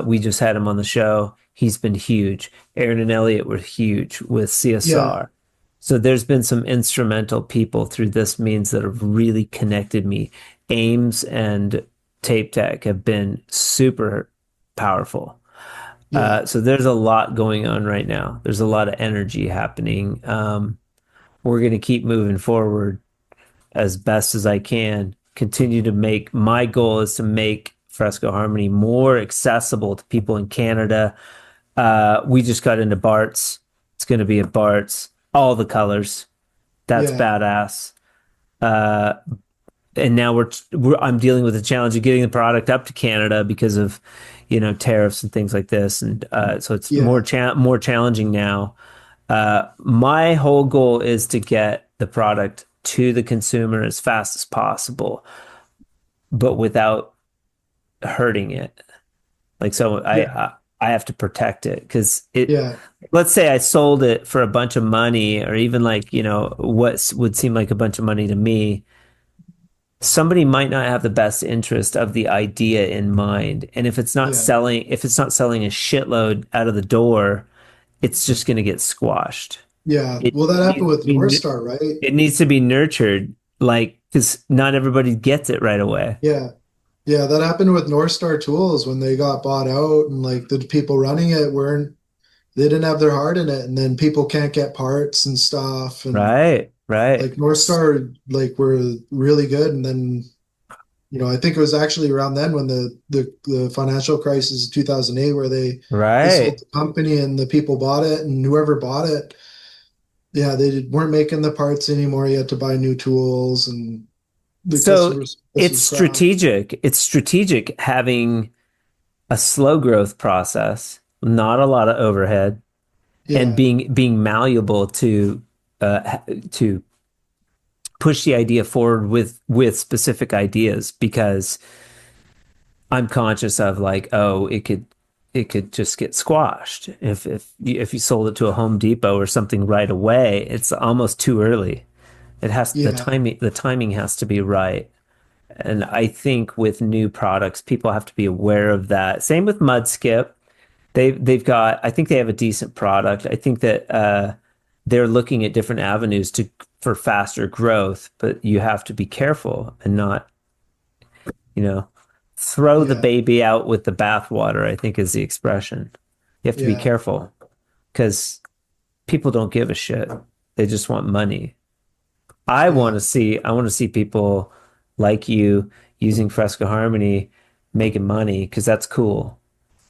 We just had him on the show. He's been huge. Aaron and Elliot were huge with Yeah, CSR. So there's been some instrumental people through this means that have really connected me. Ames and Tape Tech have been super powerful. yeah, So there's a lot going on right now. There's a lot of energy happening. We're going to keep moving forward as best as I can. Continue to make my goal is to make Fresco Harmony more accessible to people in Canada. We just got into Bart's. It's going to be at Bart's. All the colors. That's yeah, badass. Uh, and now I'm dealing with the challenge of getting the product up to Canada because of tariffs and things like this, and so it's yeah, more challenging now. My whole goal is to get the product to the consumer as fast as possible, but without hurting it. Like so, yeah, I have to protect it because it. yeah, Let's say I sold it for a bunch of money, or even like what would seem like a bunch of money to me. Somebody might not have the best interest of the idea in mind, and yeah, if it's not selling a shitload out of the door, it's just going to get squashed. yeah. It Well, that happened needs to with be North Star, right? it needs to be nurtured, like because not everybody gets it right away. Yeah. Yeah, that happened with North Star Tools when they got bought out and like the people running it weren't they didn't have their heart in it and then people can't get parts and stuff and Right, right, like North Star like were really good and then I think it was actually around then when the financial crisis of 2008 where they sold right. the company and the people bought it and whoever bought it, yeah, weren't making the parts anymore. You had to buy new tools and the So customer service was crap. It's strategic having a slow growth process, not a lot of overhead, and Yeah, being malleable to push the idea forward with specific ideas because I'm conscious of like, oh, it could just get squashed if you sold it to a Home Depot or something right away. It's almost too early. It has yeah, the timing has to be right. And I think with new products, people have to be aware of that. Same with Mudskip. They've got I think they have a decent product. I think that they're looking at different avenues to for faster growth, but you have to be careful and not you know, throw the yeah, baby out with the bathwater, I think is the expression. You have to be yeah, careful because people don't give a shit. They just want money. yeah, I want to see people like you using Fresco Harmony making money because that's cool.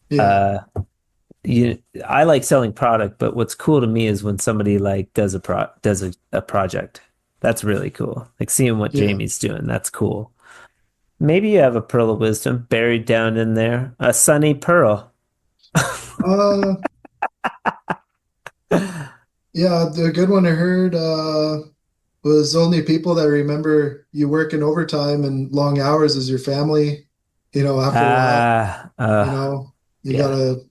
yeah, Uh, I like selling product, but what's cool to me is when somebody like does a project. That's really cool. Like seeing what yeah. Jamie's doing. That's cool. Maybe you have a pearl of wisdom buried down in there, a sunny pearl. Uh, yeah, the good one I heard was only people that remember you working overtime and long hours as your family, after a while, Ah, you yeah, gotta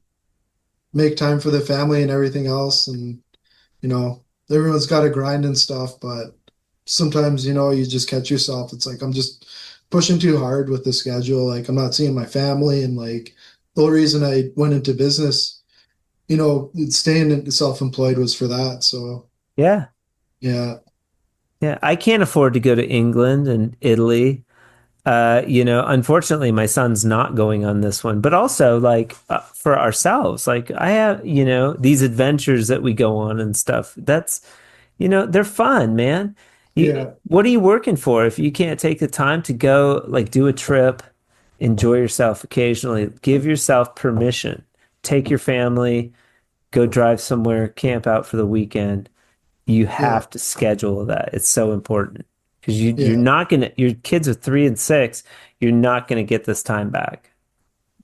make time for the family and everything else and everyone's got to grind and stuff, but sometimes, you just catch yourself. It's like I'm just pushing too hard with the schedule. Like I'm not seeing my family. And like the whole reason I went into business, staying self-employed was for that. So yeah, yeah, yeah. I can't afford to go to England and Italy. Unfortunately, my son's not going on this one, but also like for ourselves, like I have, these adventures that we go on and stuff. They're fun, man. yeah, What are you working for if you can't take the time to go, like, do a trip, enjoy yourself occasionally, give yourself permission, take your family, go drive somewhere, camp out for the weekend. You yeah, have to schedule that. It's so important because you're yeah, not gonna. Your kids are 3 and 6. You're not gonna get this time back.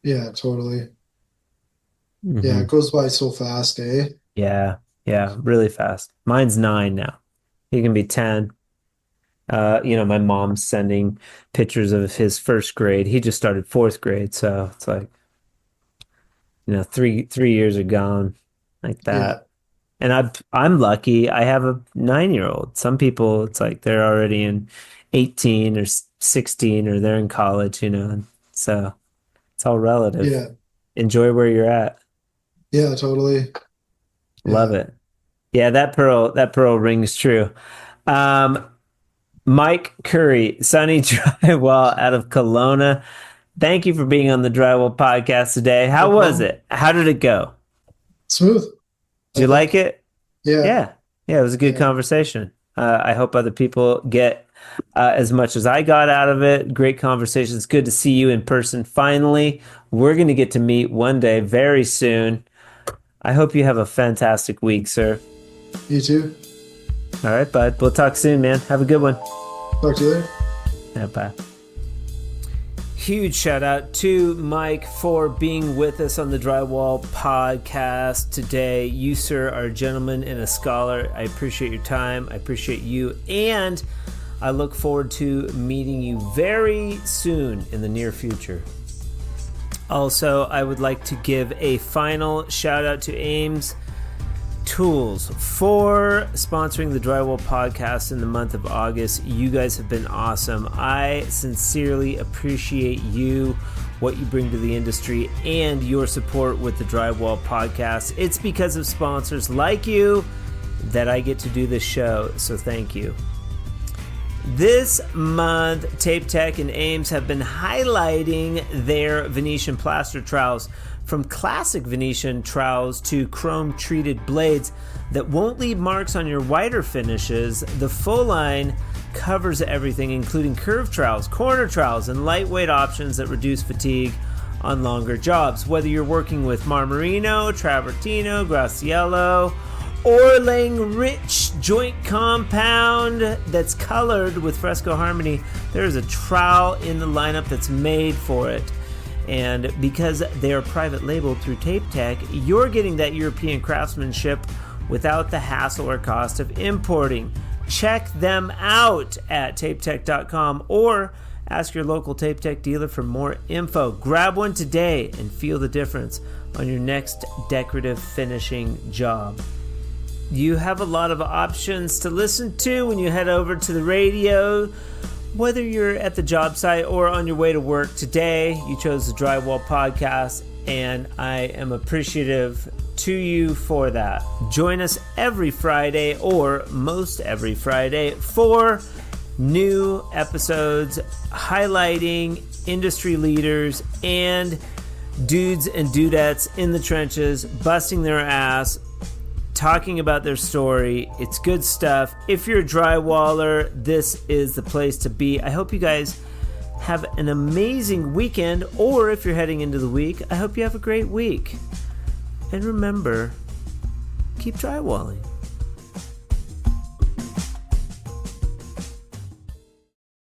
yeah, totally. Yeah, Hmm. it goes by so fast, eh? Yeah. Yeah, really fast. Mine's 9 now. He can be 10. My mom's sending pictures of his first grade. He just started fourth grade, so it's like, 3 years are gone like Yeah. that. And I'm lucky. I have a 9-year-old. Some people, it's like they're already in 18 or 16 or they're in college, So it's all relative. Yeah. Enjoy where you're at. Yeah, totally. Love Yeah. it. Yeah, that pearl rings true. Um, Mike Curry, Sunny Drywall out of Kelowna. Thank you for being on the Drywall podcast today. No How was problem. it? How did it go? Smooth, Did I you like think. it? Yeah. Yeah. Yeah, it was a good Yeah. conversation. I hope other people get as much as I got out of it. Great conversation. It's good to see you in person finally. We're going to get to meet one day very soon. I hope you have a fantastic week, sir. You too. All right, bud. We'll talk soon, man. Have a good one. Talk to you later. Yeah, bye. Huge shout out to Mike for being with us on the Drywall podcast today. You, sir, are a gentleman and a scholar. I appreciate your time. I appreciate you. And I look forward to meeting you very soon in the near future. Also, I would like to give a final shout out to Ames Tools for sponsoring the Drywall podcast in the month of August. You guys have been awesome. I sincerely appreciate you, what you bring to the industry, and your support with the Drywall podcast. It's because of sponsors like you that I get to do this show, so thank you. This month, Tape Tech and Ames have been highlighting their Venetian plaster trowels, from classic Venetian trowels to chrome-treated blades that won't leave marks on your whiter finishes. The full line covers everything, including curved trowels, corner trowels, and lightweight options that reduce fatigue on longer jobs. Whether you're working with Marmarino, Travertino, Graciello, or laying rich joint compound that's colored with Fresco Harmony, there is a trowel in the lineup that's made for it. And because they are private labeled through Tape Tech, you're getting that European craftsmanship without the hassle or cost of importing. Check them out at tapetech.com or ask your local Tape Tech dealer for more info. Grab one today and feel the difference on your next decorative finishing job. You have a lot of options to listen to when you head over to the radio. Whether you're at the job site or on your way to work today, you chose the Drywall podcast, and I am appreciative to you for that. Join us every Friday, or most every Friday, for new episodes highlighting industry leaders and dudes and dudettes in the trenches, busting their ass, talking about their story. It's good stuff. If you're a drywaller, this is the place to be. I hope you guys have an amazing weekend, or if you're heading into the week, I hope you have a great week. And remember, keep drywalling.